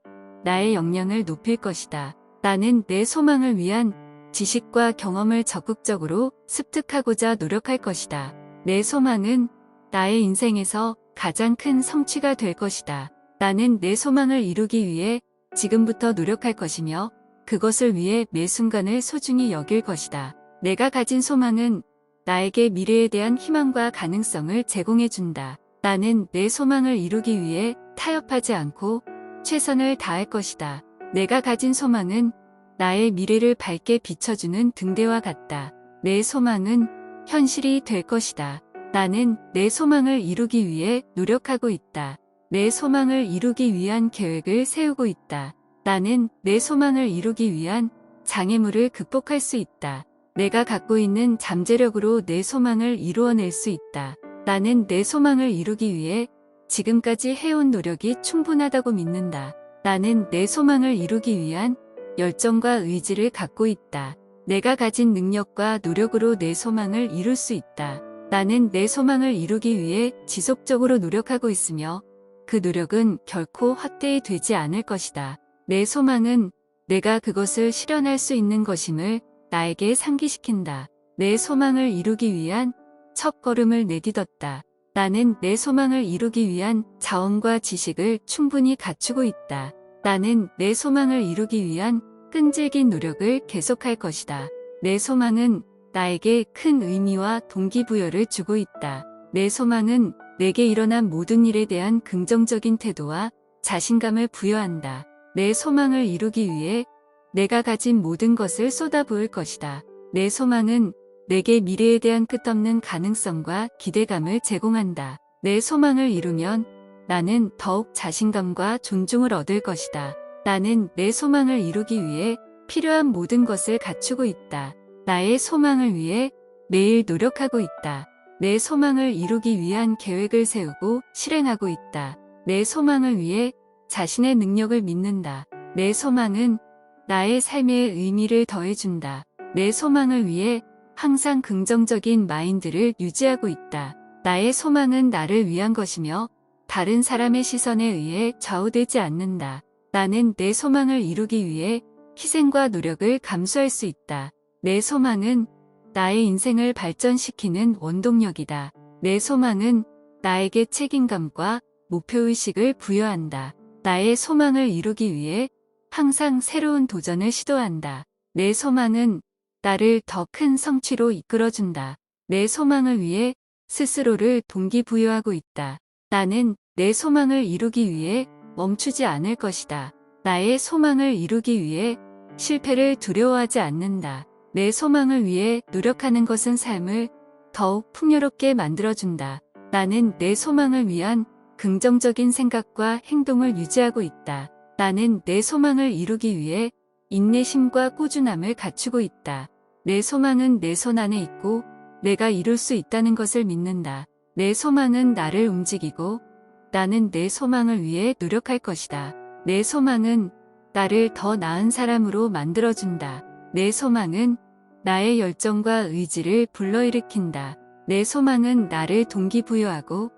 나의 역량을 높일 것이다. 나는 내 소망을 위한 지식과 경험을 적극적으로 습득하고자 노력할 것이다. 내 소망은 나의 인생에서 가장 큰 성취가 될 것이다. 나는 내 소망을 이루기 위해 지금부터 노력할 것이며 그것을 위해 매 순간을 소중히 여길 것이다. 내가 가진 소망은 나에게 미래에 대한 희망과 가능성을 제공해준다. 나는 내 소망을 이루기 위해 타협하지 않고 최선을 다할 것이다. 내가 가진 소망은 나의 미래를 밝게 비춰주는 등대와 같다. 내 소망은 현실이 될 것이다. 나는 내 소망을 이루기 위해 노력하고 있다. 내 소망을 이루기 위한 계획을 세우고 있다. 나는 내 소망을 이루기 위한 장애물을 극복할 수 있다. 내가 갖고 있는 잠재력으로 내 소망을 이루어낼 수 있다. 나는 내 소망을 이루기 위해 지금까지 해온 노력이 충분하다고 믿는다. 나는 내 소망을 이루기 위한 열정과 의지를 갖고 있다. 내가 가진 능력과 노력으로 내 소망을 이룰 수 있다. 나는 내 소망을 이루기 위해 지속적으로 노력하고 있으며 그 노력은 결코 헛되이 되지 않을 것이다. 내 소망은 내가 그것을 실현할 수 있는 것임을 나에게 상기시킨다. 내 소망을 이루기 위한 첫걸음을 내딛었다. 나는 내 소망을 이루기 위한 자원과 지식을 충분히 갖추고 있다. 나는 내 소망을 이루기 위한 끈질긴 노력을 계속할 것이다. 내 소망은 나에게 큰 의미와 동기부여를 주고 있다. 내 소망은 내게 일어난 모든 일에 대한 긍정적인 태도와 자신감을 부여한다. 내 소망을 이루기 위해 내가 가진 모든 것을 쏟아부을 것이다. 내 소망은 내게 미래에 대한 끝없는 가능성과 기대감을 제공한다. 내 소망을 이루면 나는 더욱 자신감과 존중을 얻을 것이다. 나는 내 소망을 이루기 위해 필요한 모든 것을 갖추고 있다. 나의 소망을 위해 매일 노력하고 있다. 내 소망을 이루기 위한 계획을 세우고 실행하고 있다. 내 소망을 위해 자신의 능력을 믿는다. 내 소망은 나의 삶에 의미를 더해준다. 내 소망을 위해 항상 긍정적인 마인드를 유지하고 있다. 나의 소망은 나를 위한 것이며 다른 사람의 시선에 의해 좌우되지 않는다. 나는 내 소망을 이루기 위해 희생과 노력을 감수할 수 있다. 내 소망은 나의 인생을 발전시키는 원동력이다. 내 소망은 나에게 책임감과 목표의식을 부여한다. 나의 소망을 이루기 위해 항상 새로운 도전을 시도한다. 내 소망은 나를 더 큰 성취로 이끌어준다. 내 소망을 위해 스스로를 동기부여하고 있다. 나는 내 소망을 이루기 위해 멈추지 않을 것이다. 나의 소망을 이루기 위해 실패를 두려워하지 않는다. 내 소망을 위해 노력하는 것은 삶을 더욱 풍요롭게 만들어준다. 나는 내 소망을 위한 긍정적인 생각과 행동을 유지하고 있다. 나는 내 소망을 이루기 위해 인내심과 꾸준함을 갖추고 있다. 내 소망은 내 손 안에 있고 내가 이룰 수 있다는 것을 믿는다. 내 소망은 나를 움직이고 나는 내 소망을 위해 노력할 것이다. 내 소망은 나를 더 나은 사람으로 만들어준다. 내 소망은 나의 열정과 의지를 불러일으킨다. 내 소망은 나를 동기부여하고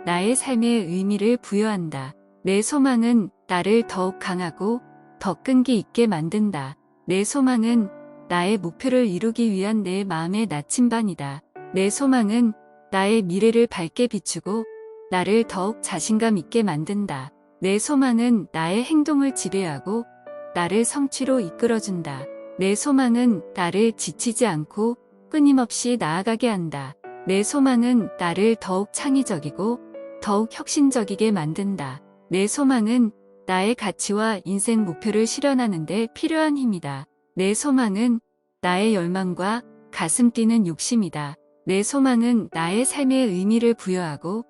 나의 삶에 의미를 부여한다. 내 소망은 나를 더욱 강하고 더 끈기 있게 만든다. 내 소망은 나의 목표를 이루기 위한 내 마음의 나침반이다. 내 소망은 나의 미래를 밝게 비추고 나를 더욱 자신감 있게 만든다. 내 소망은 나의 행동을 지배하고 나를 성취로 이끌어준다. 내 소망은 나를 지치지 않고 끊임없이 나아가게 한다. 내 소망은 나를 더욱 창의적이고 더욱 혁신적이게 만든다. 내 소망은 나의 가치와 인생 목표를 실현하는 데 필요한 힘이다. 내 소망은 나의 열망과 가슴 뛰는 욕심이다. 내 소망은 나의 삶에 의미를 부여하고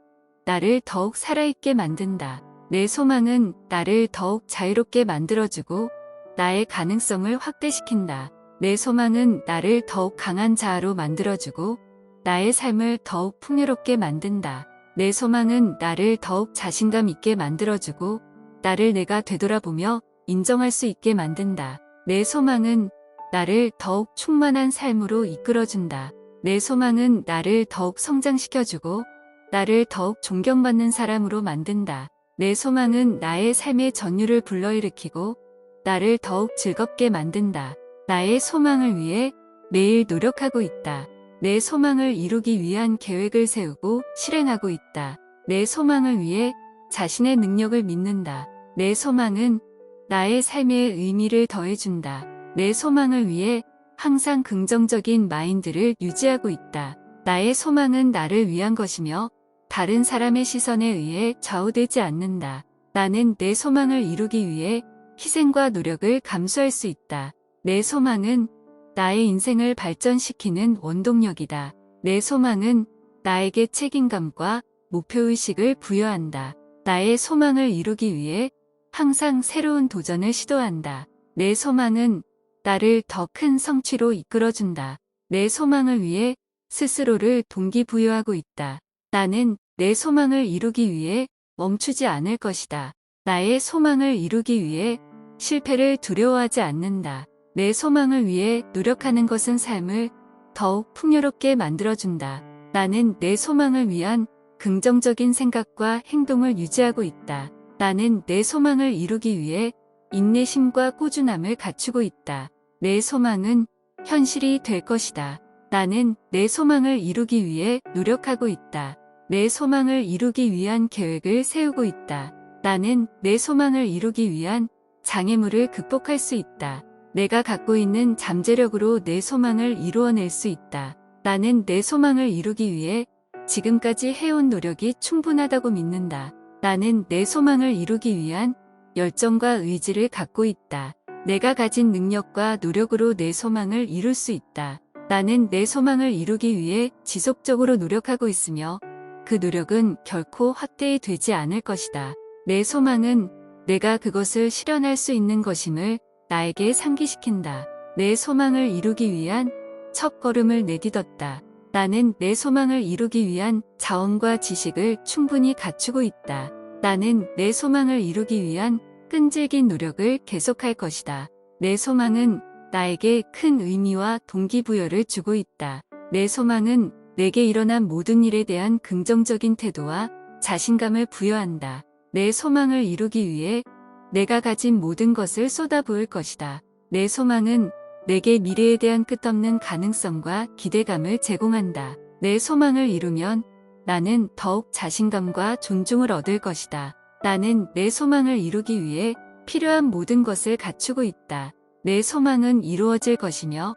나를 더욱 살아있게 만든다. 내 소망은 나를 더욱 자유롭게 만들어주고 나의 가능성을 확대시킨다. 내 소망은 나를 더욱 강한 자아로 만들어주고 나의 삶을 더욱 풍요롭게 만든다. 내 소망은 나를 더욱 자신감 있게 만들어주고 나를 내가 되돌아보며 인정할 수 있게 만든다. 내 소망은 나를 더욱 충만한 삶으로 이끌어준다. 내 소망은 나를 더욱 성장시켜주고 나를 더욱 존경받는 사람으로 만든다. 내 소망은 나의 삶의 전율을 불러일으키고 나를 더욱 즐겁게 만든다. 나의 소망을 위해 매일 노력하고 있다. 내 소망을 이루기 위한 계획을 세우고 실행하고 있다. 내 소망을 위해 자신의 능력을 믿는다. 내 소망은 나의 삶에 의미를 더해준다. 내 소망을 위해 항상 긍정적인 마인드를 유지하고 있다. 나의 소망은 나를 위한 것이며 다른 사람의 시선에 의해 좌우되지 않는다. 나는 내 소망을 이루기 위해 희생과 노력을 감수할 수 있다. 내 소망은 나의 인생을 발전시키는 원동력이다. 내 소망은 나에게 책임감과 목표의식을 부여한다. 나의 소망을 이루기 위해 항상 새로운 도전을 시도한다. 내 소망은 나를 더 큰 성취로 이끌어준다. 내 소망을 위해 스스로를 동기부여하고 있다. 나는 내 소망을 이루기 위해 멈추지 않을 것이다. 나의 소망을 이루기 위해 실패를 두려워하지 않는다. 내 소망을 위해 노력하는 것은 삶을 더욱 풍요롭게 만들어준다. 나는 내 소망을 위한 긍정적인 생각과 행동을 유지하고 있다. 나는 내 소망을 이루기 위해 인내심과 꾸준함을 갖추고 있다. 내 소망은 현실이 될 것이다. 나는 내 소망을 이루기 위해 노력하고 있다. 내 소망을 이루기 위한 계획을 세우고 있다. 나는 내 소망을 이루기 위한 장애물을 극복할 수 있다. 내가 갖고 있는 잠재력으로 내 소망을 이루어낼 수 있다. 나는 내 소망을 이루기 위해 지금까지 해온 노력이 충분하다고 믿는다. 나는 내 소망을 이루기 위한 열정과 의지를 갖고 있다. 내가 가진 능력과 노력으로 내 소망을 이룰 수 있다. 나는 내 소망을 이루기 위해 지속적으로 노력하고 있으며 그 노력은 결코 헛되이 되지 않을 것이다. 내 소망은 내가 그것을 실현할 수 있는 것임을 나에게 상기시킨다. 내 소망을 이루기 위한 첫 걸음을 내딛었다. 나는 내 소망을 이루기 위한 자원과 지식을 충분히 갖추고 있다. 나는 내 소망을 이루기 위한 끈질긴 노력을 계속할 것이다. 내 소망은 나에게 큰 의미와 동기부여를 주고 있다. 내 소망은 내게 일어난 모든 일에 대한 긍정적인 태도와 자신감을 부여한다. 내 소망을 이루기 위해 내가 가진 모든 것을 쏟아부을 것이다. 내 소망은 내게 미래에 대한 끝없는 가능성과 기대감을 제공한다. 내 소망을 이루면 나는 더욱 자신감과 존중을 얻을 것이다. 나는 내 소망을 이루기 위해 필요한 모든 것을 갖추고 있다. 내 소망은 이루어질 것이며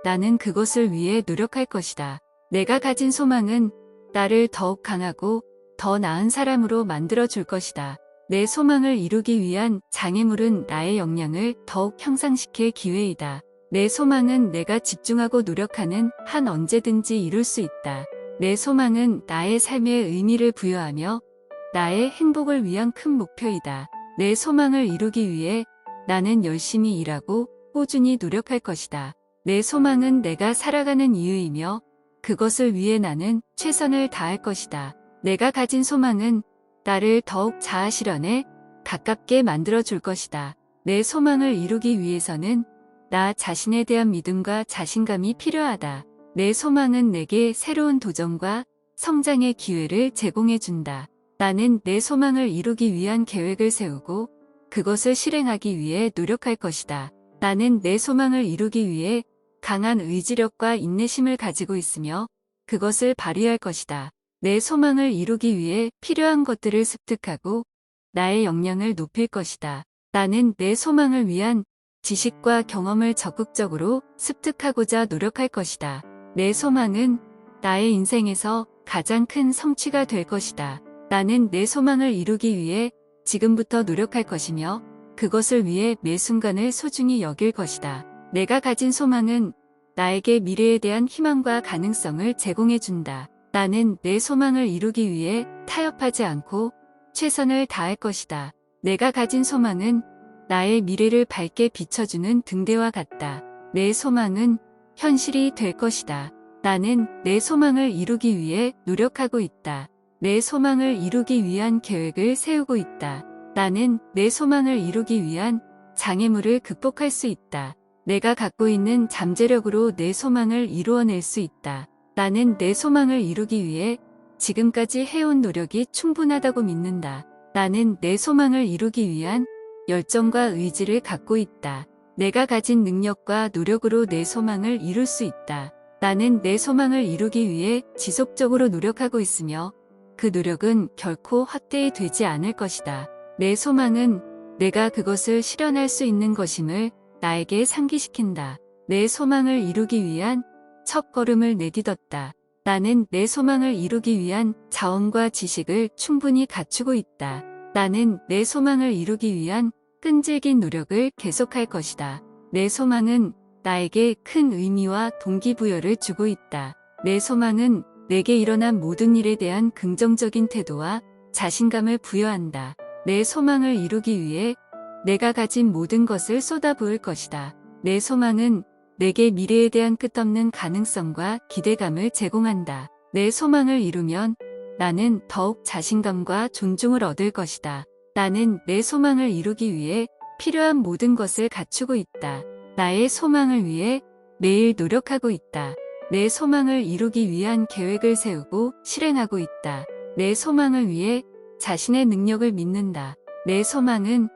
나는 그것을 위해 노력할 것이다. 내가 가진 소망은 나를 더욱 강하고 더 나은 사람으로 만들어줄 것이다. 내 소망을 이루기 위한 장애물은 나의 역량을 더욱 향상시킬 기회이다. 내 소망은 내가 집중하고 노력하는 한 언제든지 이룰 수 있다. 내 소망은 나의 삶에 의미를 부여하며 나의 행복을 위한 큰 목표이다. 내 소망을 이루기 위해 나는 열심히 일하고 꾸준히 노력할 것이다. 내 소망은 내가 살아가는 이유이며 그것을 위해 나는 최선을 다할 것이다. 내가 가진 소망은 나를 더욱 자아 실현에 가깝게 만들어줄 것이다. 내 소망을 이루기 위해서는 나 자신에 대한 믿음과 자신감이 필요하다. 내 소망은 내게 새로운 도전과 성장의 기회를 제공해준다. 나는 내 소망을 이루기 위한 계획을 세우고 그것을 실행하기 위해 노력할 것이다. 나는 내 소망을 이루기 위해 강한 의지력과 인내심을 가지고 있으며 그것을 발휘할 것이다. 내 소망을 이루기 위해 필요한 것들을 습득하고 나의 역량을 높일 것이다. 나는 내 소망을 위한 지식과 경험을 적극적으로 습득하고자 노력할 것이다. 내 소망은 나의 인생에서 가장 큰 성취가 될 것이다. 나는 내 소망을 이루기 위해 지금부터 노력할 것이며 그것을 위해 매 순간을 소중히 여길 것이다. 내가 가진 소망은 나에게 미래에 대한 희망과 가능성을 제공해준다. 나는 내 소망을 이루기 위해 타협하지 않고 최선을 다할 것이다. 내가 가진 소망은 나의 미래를 밝게 비춰주는 등대와 같다. 내 소망은 현실이 될 것이다. 나는 내 소망을 이루기 위해 노력하고 있다. 내 소망을 이루기 위한 계획을 세우고 있다. 나는 내 소망을 이루기 위한 장애물을 극복할 수 있다. 내가 갖고 있는 잠재력으로 내 소망을 이루어낼 수 있다. 나는 내 소망을 이루기 위해 지금까지 해온 노력이 충분하다고 믿는다. 나는 내 소망을 이루기 위한 열정과 의지를 갖고 있다. 내가 가진 능력과 노력으로 내 소망을 이룰 수 있다. 나는 내 소망을 이루기 위해 지속적으로 노력하고 있으며 그 노력은 결코 헛되이 되지 않을 것이다. 내 소망은 내가 그것을 실현할 수 있는 것임을 나에게 상기시킨다. 내 소망을 이루기 위한 첫 걸음을 내딛었다. 나는 내 소망을 이루기 위한 자원과 지식을 충분히 갖추고 있다. 나는 내 소망을 이루기 위한 끈질긴 노력을 계속할 것이다. 내 소망은 나에게 큰 의미와 동기부여를 주고 있다. 내 소망은 내게 일어난 모든 일에 대한 긍정적인 태도와 자신감을 부여한다. 내 소망을 이루기 위해 내가 가진 모든 것을 쏟아부을 것이다. 내 소망은 내게 미래에 대한 끝없는 가능성과 기대감을 제공한다. 내 소망을 이루면 나는 더욱 자신감과 존중을 얻을 것이다. 나는 내 소망을 이루기 위해 필요한 모든 것을 갖추고 있다. 나의 소망을 위해 매일 노력하고 있다. 내 소망을 이루기 위한 계획을 세우고 실행하고 있다. 내 소망을 위해 자신의 능력을 믿는다. 내 소망은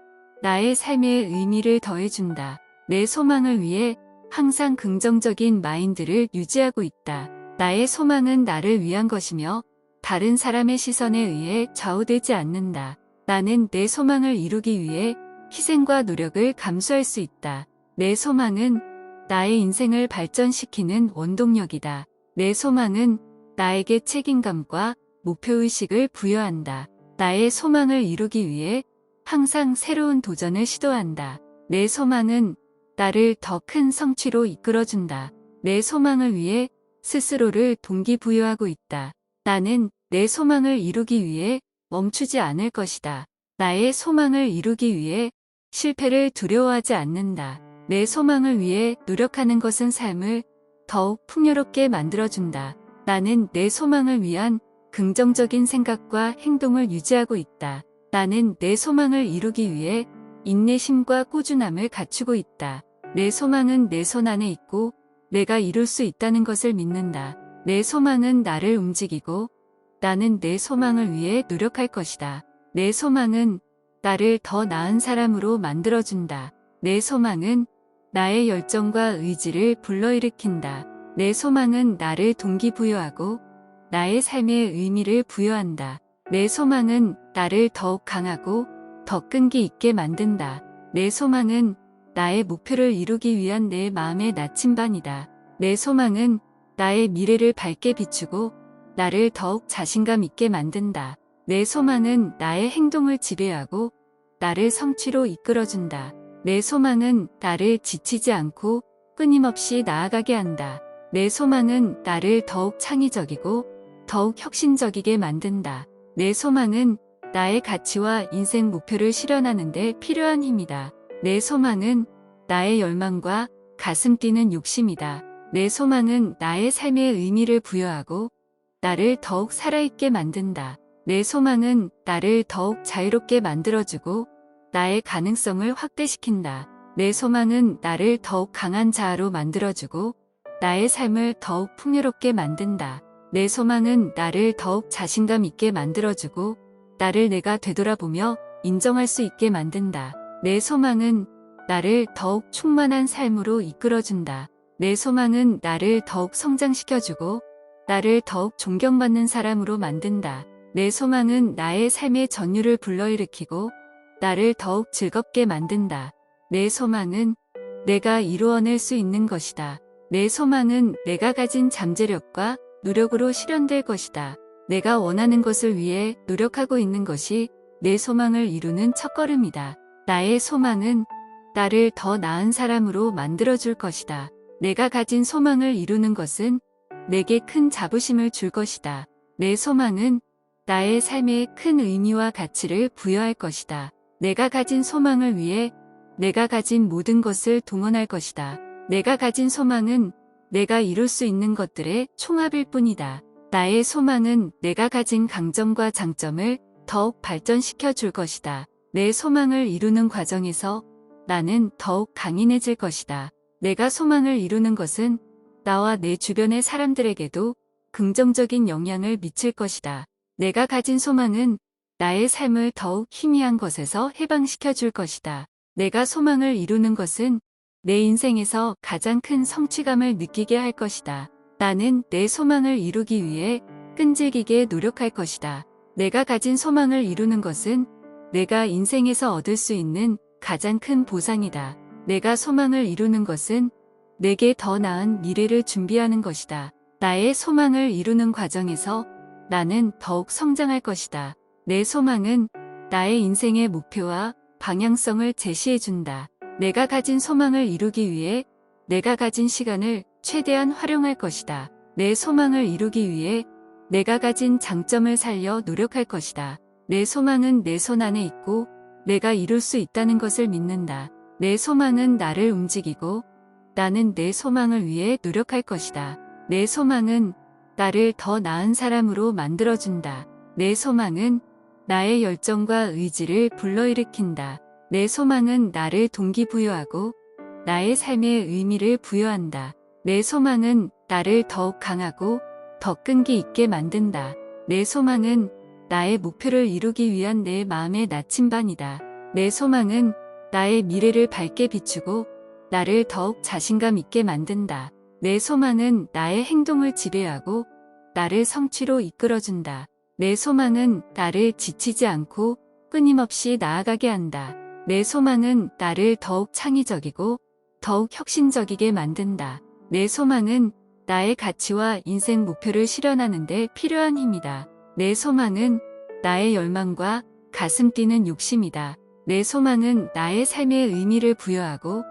나의 삶에 의미를 더해준다. 내 소망을 위해 항상 긍정적인 마인드를 유지하고 있다. 나의 소망은 나를 위한 것이며 다른 사람의 시선에 의해 좌우되지 않는다. 나는 내 소망을 이루기 위해 희생과 노력을 감수할 수 있다. 내 소망은 나의 인생을 발전시키는 원동력이다. 내 소망은 나에게 책임감과 목표의식을 부여한다. 나의 소망을 이루기 위해 항상 새로운 도전을 시도한다. 내 소망은 나를 더 큰 성취로 이끌어준다. 내 소망을 위해 스스로를 동기부여하고 있다. 나는 내 소망을 이루기 위해 멈추지 않을 것이다. 나의 소망을 이루기 위해 실패를 두려워하지 않는다. 내 소망을 위해 노력하는 것은 삶을 더욱 풍요롭게 만들어준다. 나는 내 소망을 위한 긍정적인 생각과 행동을 유지하고 있다. 나는 내 소망을 이루기 위해 인내심과 꾸준함을 갖추고 있다. 내 소망은 내 손 안에 있고 내가 이룰 수 있다는 것을 믿는다. 내 소망은 나를 움직이고 나는 내 소망을 위해 노력할 것이다. 내 소망은 나를 더 나은 사람으로 만들어준다. 내 소망은 나의 열정과 의지를 불러일으킨다. 내 소망은 나를 동기부여하고 나의 삶에 의미를 부여한다. 내 소망은 나를 더욱 강하고 더 끈기 있게 만든다. 내 소망은 나의 목표를 이루기 위한 내 마음의 나침반이다. 내 소망은 나의 미래를 밝게 비추고 나를 더욱 자신감 있게 만든다. 내 소망은 나의 행동을 지배하고 나를 성취로 이끌어준다. 내 소망은 나를 지치지 않고 끊임없이 나아가게 한다. 내 소망은 나를 더욱 창의적이고 더욱 혁신적이게 만든다. 내 소망은 나의 가치와 인생 목표를 실현하는 데 필요한 힘이다. 내 소망은 나의 열망과 가슴 뛰는 욕심이다. 내 소망은 나의 삶에 의미를 부여하고 나를 더욱 살아있게 만든다. 내 소망은 나를 더욱 자유롭게 만들어주고 나의 가능성을 확대시킨다. 내 소망은 나를 더욱 강한 자아로 만들어주고 나의 삶을 더욱 풍요롭게 만든다. 내 소망은 나를 더욱 자신감 있게 만들어주고 나를 내가 되돌아보며 인정할 수 있게 만든다. 내 소망은 나를 더욱 충만한 삶으로 이끌어준다. 내 소망은 나를 더욱 성장시켜주고 나를 더욱 존경받는 사람으로 만든다. 내 소망은 나의 삶의 전율을 불러일으키고 나를 더욱 즐겁게 만든다. 내 소망은 내가 이루어낼 수 있는 것이다. 내 소망은 내가 가진 잠재력과 노력으로 실현될 것이다. 내가 원하는 것을 위해 노력하고 있는 것이 내 소망을 이루는 첫걸음이다. 나의 소망은 나를 더 나은 사람으로 만들어줄 것이다. 내가 가진 소망을 이루는 것은 내게 큰 자부심을 줄 것이다. 내 소망은 나의 삶에 큰 의미와 가치를 부여할 것이다. 내가 가진 소망을 위해 내가 가진 모든 것을 동원할 것이다. 내가 가진 소망은 내가 이룰 수 있는 것들의 총합일 뿐이다. 나의 소망은 내가 가진 강점과 장점을 더욱 발전시켜 줄 것이다. 내 소망을 이루는 과정에서 나는 더욱 강인해질 것이다. 내가 소망을 이루는 것은 나와 내 주변의 사람들에게도 긍정적인 영향을 미칠 것이다. 내가 가진 소망은 나의 삶을 더욱 희미한 것에서 해방시켜 줄 것이다. 내가 소망을 이루는 것은 내 인생에서 가장 큰 성취감을 느끼게 할 것이다. 나는 내 소망을 이루기 위해 끈질기게 노력할 것이다. 내가 가진 소망을 이루는 것은 내가 인생에서 얻을 수 있는 가장 큰 보상이다. 내가 소망을 이루는 것은 내게 더 나은 미래를 준비하는 것이다. 나의 소망을 이루는 과정에서 나는 더욱 성장할 것이다. 내 소망은 나의 인생의 목표와 방향성을 제시해준다. 내가 가진 소망을 이루기 위해 내가 가진 시간을 최대한 활용할 것이다. 내 소망을 이루기 위해 내가 가진 장점을 살려 노력할 것이다. 내 소망은 내 손 안에 있고 내가 이룰 수 있다는 것을 믿는다. 내 소망은 나를 움직이고 나는 내 소망을 위해 노력할 것이다. 내 소망은 나를 더 나은 사람으로 만들어준다. 내 소망은 나의 열정과 의지를 불러일으킨다. 내 소망은 나를 동기부여하고 나의 삶에 의미를 부여한다. 내 소망은 나를 더욱 강하고 더 끈기 있게 만든다. 내 소망은 나의 목표를 이루기 위한 내 마음의 나침반이다. 내 소망은 나의 미래를 밝게 비추고 나를 더욱 자신감 있게 만든다. 내 소망은 나의 행동을 지배하고 나를 성취로 이끌어준다. 내 소망은 나를 지치지 않고 끊임없이 나아가게 한다. 내 소망은 나를 더욱 창의적이고 더욱 혁신적이게 만든다. 내 소망은 나의 가치와 인생 목표를 실현하는 데 필요한 힘이다. 내 소망은 나의 열망과 가슴 뛰는 욕심이다. 내 소망은 나의 삶에 의미를 부여하고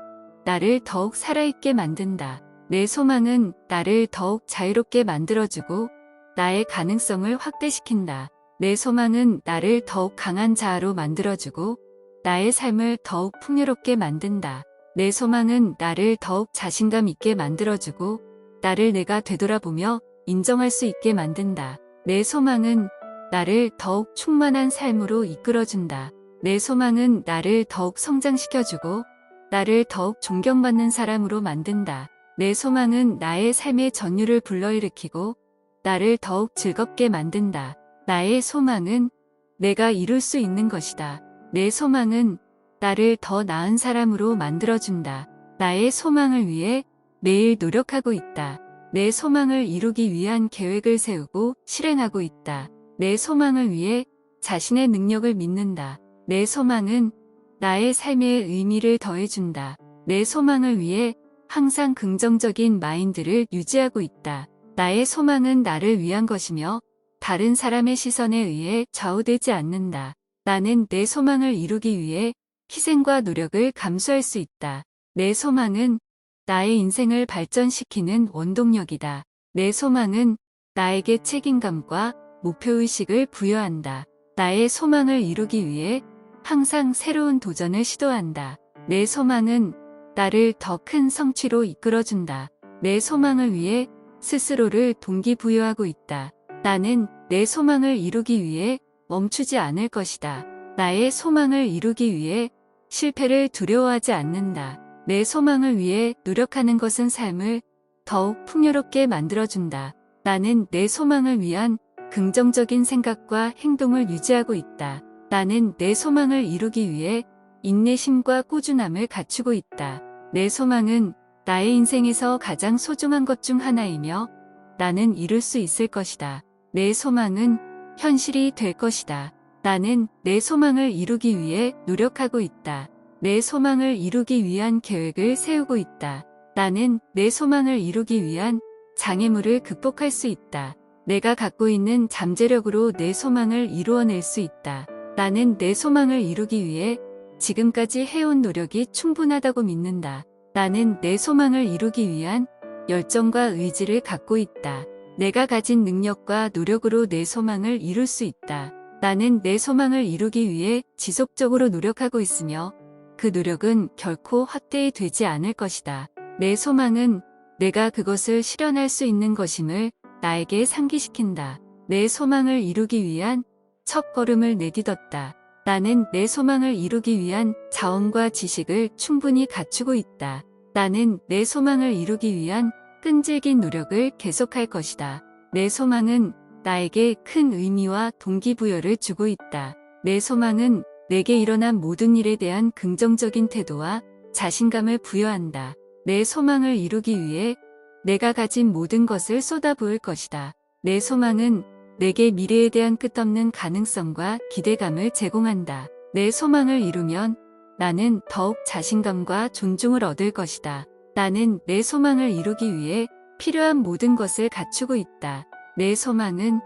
나를 더욱 살아있게 만든다. 내 소망은 나를 더욱 자유롭게 만들어주고 나의 가능성을 확대시킨다. 내 소망은 나를 더욱 강한 자아로 만들어주고 나의 삶을 더욱 풍요롭게 만든다. 내 소망은 나를 더욱 자신감 있게 만들어주고 나를 내가 되돌아보며 인정할 수 있게 만든다. 내 소망은 나를 더욱 충만한 삶으로 이끌어준다. 내 소망은 나를 더욱 성장시켜주고 나를 더욱 존경받는 사람으로 만든다. 내 소망은 나의 삶의 전율을 불러일으키고 나를 더욱 즐겁게 만든다. 나의 소망은 내가 이룰 수 있는 것이다. 내 소망은 나를 더 나은 사람으로 만들어준다. 나의 소망을 위해 매일 노력하고 있다. 내 소망을 이루기 위한 계획을 세우고 실행하고 있다. 내 소망을 위해 자신의 능력을 믿는다. 내 소망은 나의 삶에 의미를 더해준다. 내 소망을 위해 항상 긍정적인 마인드를 유지하고 있다. 나의 소망은 나를 위한 것이며 다른 사람의 시선에 의해 좌우되지 않는다. 나는 내 소망을 이루기 위해 희생과 노력을 감수할 수 있다. 내 소망은 나의 인생을 발전시키는 원동력이다. 내 소망은 나에게 책임감과 목표의식을 부여한다. 나의 소망을 이루기 위해 항상 새로운 도전을 시도한다. 내 소망은 나를 더 큰 성취로 이끌어준다. 내 소망을 위해 스스로를 동기부여하고 있다. 나는 내 소망을 이루기 위해 멈추지 않을 것이다. 나의 소망을 이루기 위해 실패를 두려워하지 않는다. 내 소망을 위해 노력하는 것은 삶을 더욱 풍요롭게 만들어준다. 나는 내 소망을 위한 긍정적인 생각과 행동을 유지하고 있다. 나는 내 소망을 이루기 위해 인내심과 꾸준함을 갖추고 있다. 내 소망은 나의 인생에서 가장 소중한 것 중 하나이며 나는 이룰 수 있을 것이다. 내 소망은 현실이 될 것이다. 나는 내 소망을 이루기 위해 노력하고 있다. 내 소망을 이루기 위한 계획을 세우고 있다. 나는 내 소망을 이루기 위한 장애물을 극복할 수 있다. 내가 갖고 있는 잠재력으로 내 소망을 이루어낼 수 있다. 나는 내 소망을 이루기 위해 지금까지 해온 노력이 충분하다고 믿는다. 나는 내 소망을 이루기 위한 열정과 의지를 갖고 있다. 내가 가진 능력과 노력으로 내 소망을 이룰 수 있다. 나는 내 소망을 이루기 위해 지속적으로 노력하고 있으며 그 노력은 결코 헛되이 되지 않을 것이다. 내 소망은 내가 그것을 실현할 수 있는 것임을 나에게 상기시킨다. 내 소망을 이루기 위한 첫걸음을 내딛었다. 나는 내 소망을 이루기 위한 자원과 지식을 충분히 갖추고 있다. 나는 내 소망을 이루기 위한 끈질긴 노력을 계속할 것이다. 내 소망은 나에게 큰 의미와 동기부여를 주고 있다. 내 소망은 내게 일어난 모든 일에 대한 긍정적인 태도와 자신감을 부여한다. 내 소망을 이루기 위해 내가 가진 모든 것을 쏟아부을 것이다. 내 소망은 내게 미래에 대한 끝없는 가능성과 기대감을 제공한다. 내 소망을 이루면 나는 더욱 자신감과 존중을 얻을 것이다. 나는 내 소망을 이루기 위해 필요한 모든 것을 갖추고 있다. 내 소망은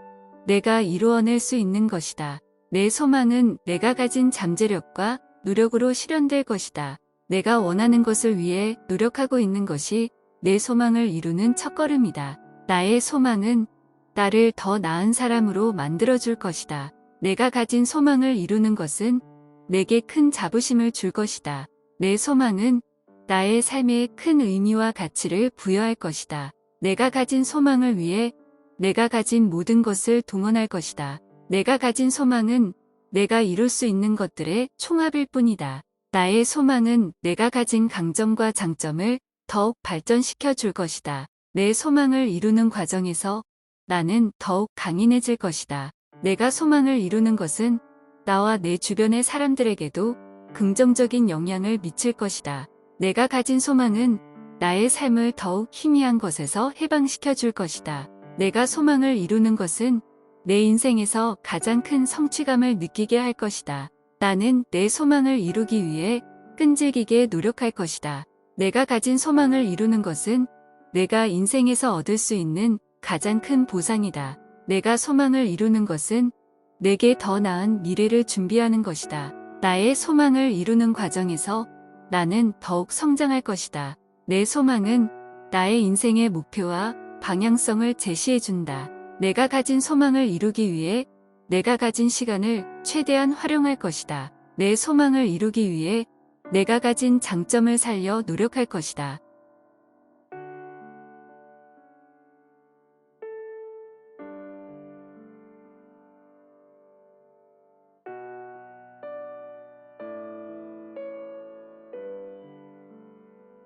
내가 이루어낼 수 있는 것이다. 내 소망은 내가 가진 잠재력과 노력으로 실현될 것이다. 내가 원하는 것을 위해 노력하고 있는 것이 내 소망을 이루는 첫걸음이다. 나의 소망은 나를 더 나은 사람으로 만들어줄 것이다. 내가 가진 소망을 이루는 것은 내게 큰 자부심을 줄 것이다. 내 소망은 나의 삶에 큰 의미와 가치를 부여할 것이다. 내가 가진 소망을 위해 내가 가진 모든 것을 동원할 것이다. 내가 가진 소망은 내가 이룰 수 있는 것들의 총합일 뿐이다. 나의 소망은 내가 가진 강점과 장점을 더욱 발전시켜 줄 것이다. 내 소망을 이루는 과정에서 나는 더욱 강인해질 것이다. 내가 소망을 이루는 것은 나와 내 주변의 사람들에게도 긍정적인 영향을 미칠 것이다. 내가 가진 소망은 나의 삶을 더욱 희미한 것에서 해방시켜 줄 것이다. 내가 소망을 이루는 것은 내 인생에서 가장 큰 성취감을 느끼게 할 것이다. 나는 내 소망을 이루기 위해 끈질기게 노력할 것이다. 내가 가진 소망을 이루는 것은 내가 인생에서 얻을 수 있는 가장 큰 보상이다. 내가 소망을 이루는 것은 내게 더 나은 미래를 준비하는 것이다. 나의 소망을 이루는 과정에서 나는 더욱 성장할 것이다. 내 소망은 나의 인생의 목표와 방향성을 제시해준다. 내가 가진 소망을 이루기 위해 내가 가진 시간을 최대한 활용할 것이다. 내 소망을 이루기 위해 내가 가진 장점을 살려 노력할 것이다.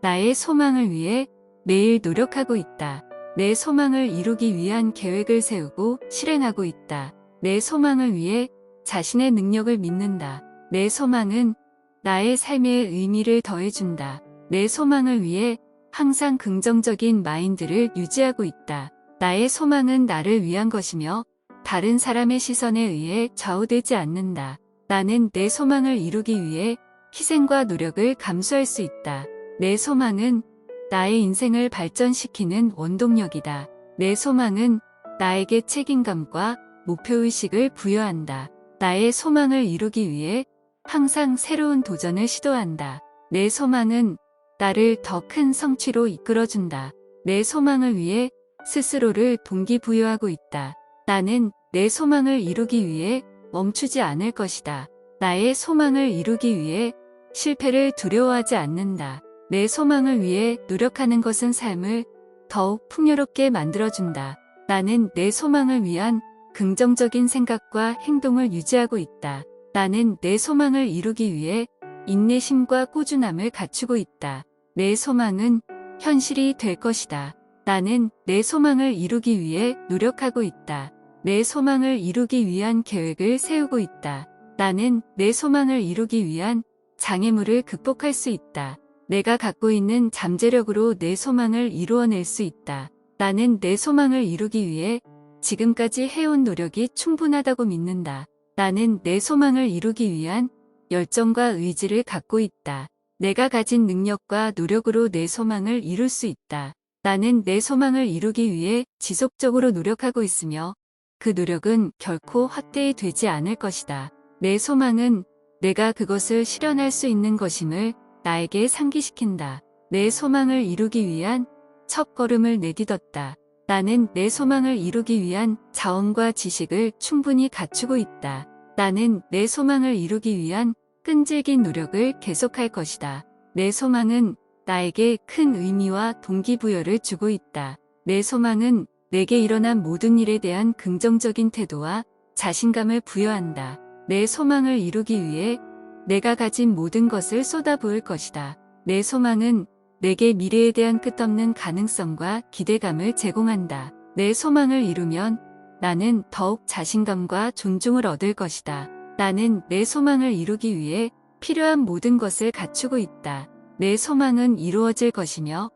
나의 소망을 위해 매일 노력하고 있다. 내 소망을 이루기 위한 계획을 세우고 실행하고 있다. 내 소망을 위해 자신의 능력을 믿는다. 내 소망은 나의 삶에 의미를 더해준다. 내 소망을 위해 항상 긍정적인 마인드를 유지하고 있다. 나의 소망은 나를 위한 것이며 다른 사람의 시선에 의해 좌우되지 않는다. 나는 내 소망을 이루기 위해 희생과 노력을 감수할 수 있다. 내 소망은 나의 인생을 발전시키는 원동력이다. 내 소망은 나에게 책임감과 목표의식을 부여한다. 나의 소망을 이루기 위해 항상 새로운 도전을 시도한다. 내 소망은 나를 더 큰 성취로 이끌어준다. 내 소망을 위해 스스로를 동기부여하고 있다. 나는 내 소망을 이루기 위해 멈추지 않을 것이다. 나의 소망을 이루기 위해 실패를 두려워하지 않는다. 내 소망을 위해 노력하는 것은 삶을 더욱 풍요롭게 만들어준다. 나는 내 소망을 위한 긍정적인 생각과 행동을 유지하고 있다. 나는 내 소망을 이루기 위해 인내심과 꾸준함을 갖추고 있다. 내 소망은 현실이 될 것이다. 나는 내 소망을 이루기 위해 노력하고 있다. 내 소망을 이루기 위한 계획을 세우고 있다. 나는 내 소망을 이루기 위한 장애물을 극복할 수 있다. 내가 갖고 있는 잠재력으로 내 소망을 이루어낼 수 있다. 나는 내 소망을 이루기 위해 지금까지 해온 노력이 충분하다고 믿는다. 나는 내 소망을 이루기 위한 열정과 의지를 갖고 있다. 내가 가진 능력과 노력으로 내 소망을 이룰 수 있다. 나는 내 소망을 이루기 위해 지속적으로 노력하고 있으며 그 노력은 결코 헛되이 되지 않을 것이다. 내 소망은 내가 그것을 실현할 수 있는 것임을 나에게 상기시킨다. 내 소망을 이루기 위한 첫걸음을 내딛었다. 나는 내 소망을 이루기 위한 자원과 지식을 충분히 갖추고 있다. 나는 내 소망을 이루기 위한 끈질긴 노력을 계속할 것이다. 내 소망은 나에게 큰 의미와 동기부여를 주고 있다. 내 소망은 내게 일어난 모든 일에 대한 긍정적인 태도와 자신감을 부여한다. 내 소망을 이루기 위해 내가 가진 모든 것을 쏟아부을 것이다. 내 소망은 내게 미래에 대한 끝없는 가능성과 기대감을 제공한다. 내 소망을 이루면 나는 더욱 자신감과 존중을 얻을 것이다. 나는 내 소망을 이루기 위해 필요한 모든 것을 갖추고 있다. 내 소망은 이루어질 것이며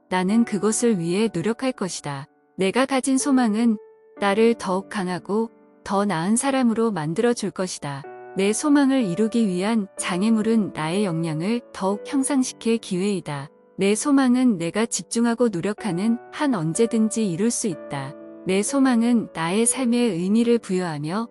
나는 그것을 위해 노력할 것이다. 내가 가진 소망은 나를 더욱 강하고 더 나은 사람으로 만들어 줄 것이다. 내 소망을 이루기 위한 장애물은 나의 역량을 더욱 향상시킬 기회이다. 내 소망은 내가 집중하고 노력하는 한 언제든지 이룰 수 있다. 내 소망은 나의 삶에 의미를 부여하며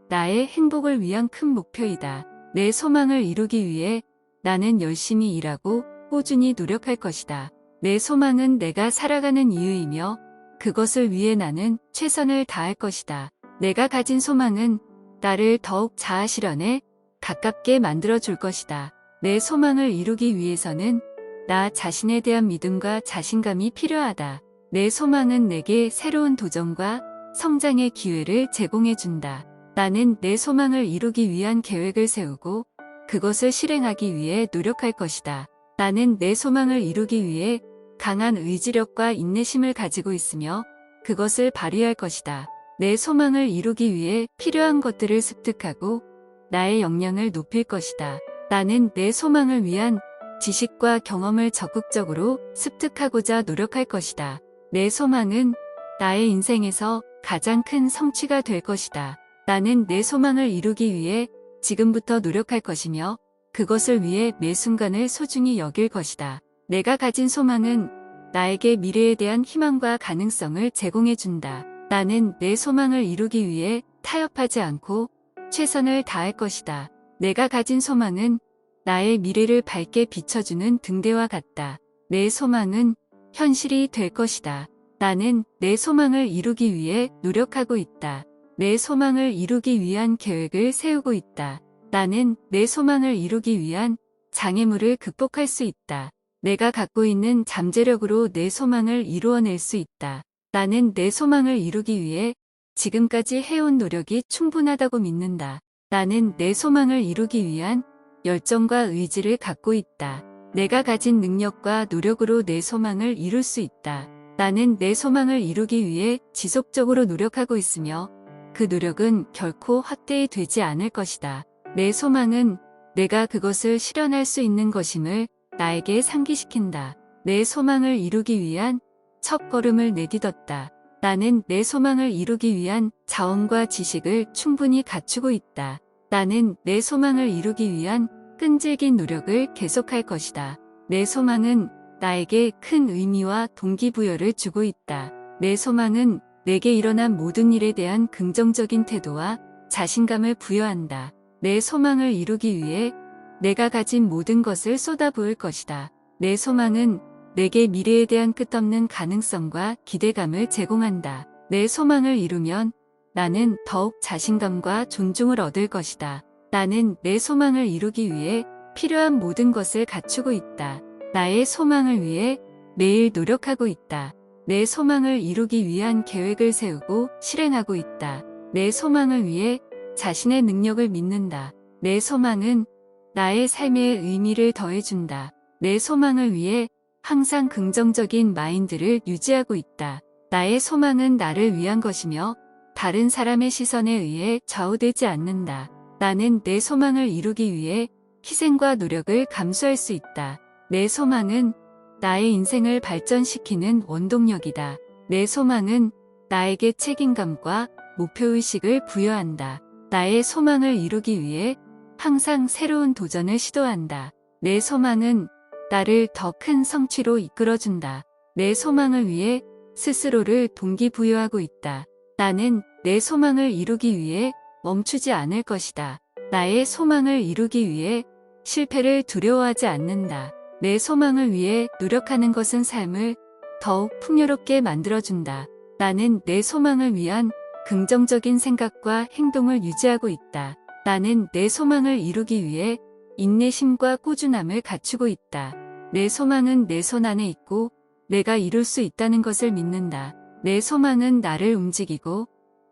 나의 행복을 위한 큰 목표이다. 내 소망을 이루기 위해 나는 열심히 일하고 꾸준히 노력할 것이다. 내 소망은 내가 살아가는 이유이며 그것을 위해 나는 최선을 다할 것이다. 내가 가진 소망은 나를 더욱 자아 실현에 가깝게 만들어 줄 것이다. 내 소망을 이루기 위해서는 나 자신에 대한 믿음과 자신감이 필요하다. 내 소망은 내게 새로운 도전과 성장의 기회를 제공해 준다. 나는 내 소망을 이루기 위한 계획을 세우고 그것을 실행하기 위해 노력할 것이다. 나는 내 소망을 이루기 위해 강한 의지력과 인내심을 가지고 있으며 그것을 발휘할 것이다. 내 소망을 이루기 위해 필요한 것들을 습득하고 나의 역량을 높일 것이다. 나는 내 소망을 위한 지식과 경험을 적극적으로 습득하고자 노력할 것이다. 내 소망은 나의 인생에서 가장 큰 성취가 될 것이다. 나는 내 소망을 이루기 위해 지금부터 노력할 것이며 그것을 위해 매 순간을 소중히 여길 것이다. 내가 가진 소망은 나에게 미래에 대한 희망과 가능성을 제공해 준다. 나는 내 소망을 이루기 위해 타협하지 않고 최선을 다할 것이다. 내가 가진 소망은 나의 미래를 밝게 비춰주는 등대와 같다. 내 소망은 현실이 될 것이다. 나는 내 소망을 이루기 위해 노력하고 있다. 내 소망을 이루기 위한 계획을 세우고 있다. 나는 내 소망을 이루기 위한 장애물을 극복할 수 있다. 내가 갖고 있는 잠재력으로 내 소망을 이루어낼 수 있다. 나는 내 소망을 이루기 위해 지금까지 해온 노력이 충분하다고 믿는다. 나는 내 소망을 이루기 위한 열정과 의지를 갖고 있다. 내가 가진 능력과 노력으로 내 소망을 이룰 수 있다. 나는 내 소망을 이루기 위해 지속적으로 노력하고 있으며 그 노력은 결코 헛되이 되지 않을 것이다. 내 소망은 내가 그것을 실현할 수 있는 것임을 나에게 상기시킨다. 내 소망을 이루기 위한 첫걸음을 내딛었다. 나는 내 소망을 이루기 위한 자원과 지식을 충분히 갖추고 있다. 나는 내 소망을 이루기 위한 끈질긴 노력을 계속할 것이다. 내 소망은 나에게 큰 의미와 동기부여를 주고 있다. 내 소망은 내게 일어난 모든 일에 대한 긍정적인 태도와 자신감을 부여한다. 내 소망을 이루기 위해 내가 가진 모든 것을 쏟아부을 것이다. 내 소망은 내게 미래에 대한 끝없는 가능성과 기대감을 제공한다. 내 소망을 이루면 나는 더욱 자신감과 존중을 얻을 것이다. 나는 내 소망을 이루기 위해 필요한 모든 것을 갖추고 있다. 나의 소망을 위해 매일 노력하고 있다. 내 소망을 이루기 위한 계획을 세우고 실행하고 있다. 내 소망을 위해 자신의 능력을 믿는다. 내 소망은 나의 삶에 의미를 더해준다. 내 소망을 위해 항상 긍정적인 마인드를 유지하고 있다. 나의 소망은 나를 위한 것이며 다른 사람의 시선에 의해 좌우되지 않는다. 나는 내 소망을 이루기 위해 희생과 노력을 감수할 수 있다. 내 소망은 나의 인생을 발전시키는 원동력이다. 내 소망은 나에게 책임감과 목표의식을 부여한다. 나의 소망을 이루기 위해 항상 새로운 도전을 시도한다. 내 소망은 나를 더 큰 성취로 이끌어준다. 내 소망을 위해 스스로를 동기부여하고 있다. 나는 내 소망을 이루기 위해 멈추지 않을 것이다. 나의 소망을 이루기 위해 실패를 두려워하지 않는다. 내 소망을 위해 노력하는 것은 삶을 더욱 풍요롭게 만들어준다. 나는 내 소망을 위한 긍정적인 생각과 행동을 유지하고 있다. 나는 내 소망을 이루기 위해 인내심과 꾸준함을 갖추고 있다. 내 소망은 내 손 안에 있고 내가 이룰 수 있다는 것을 믿는다. 내 소망은 나를 움직이고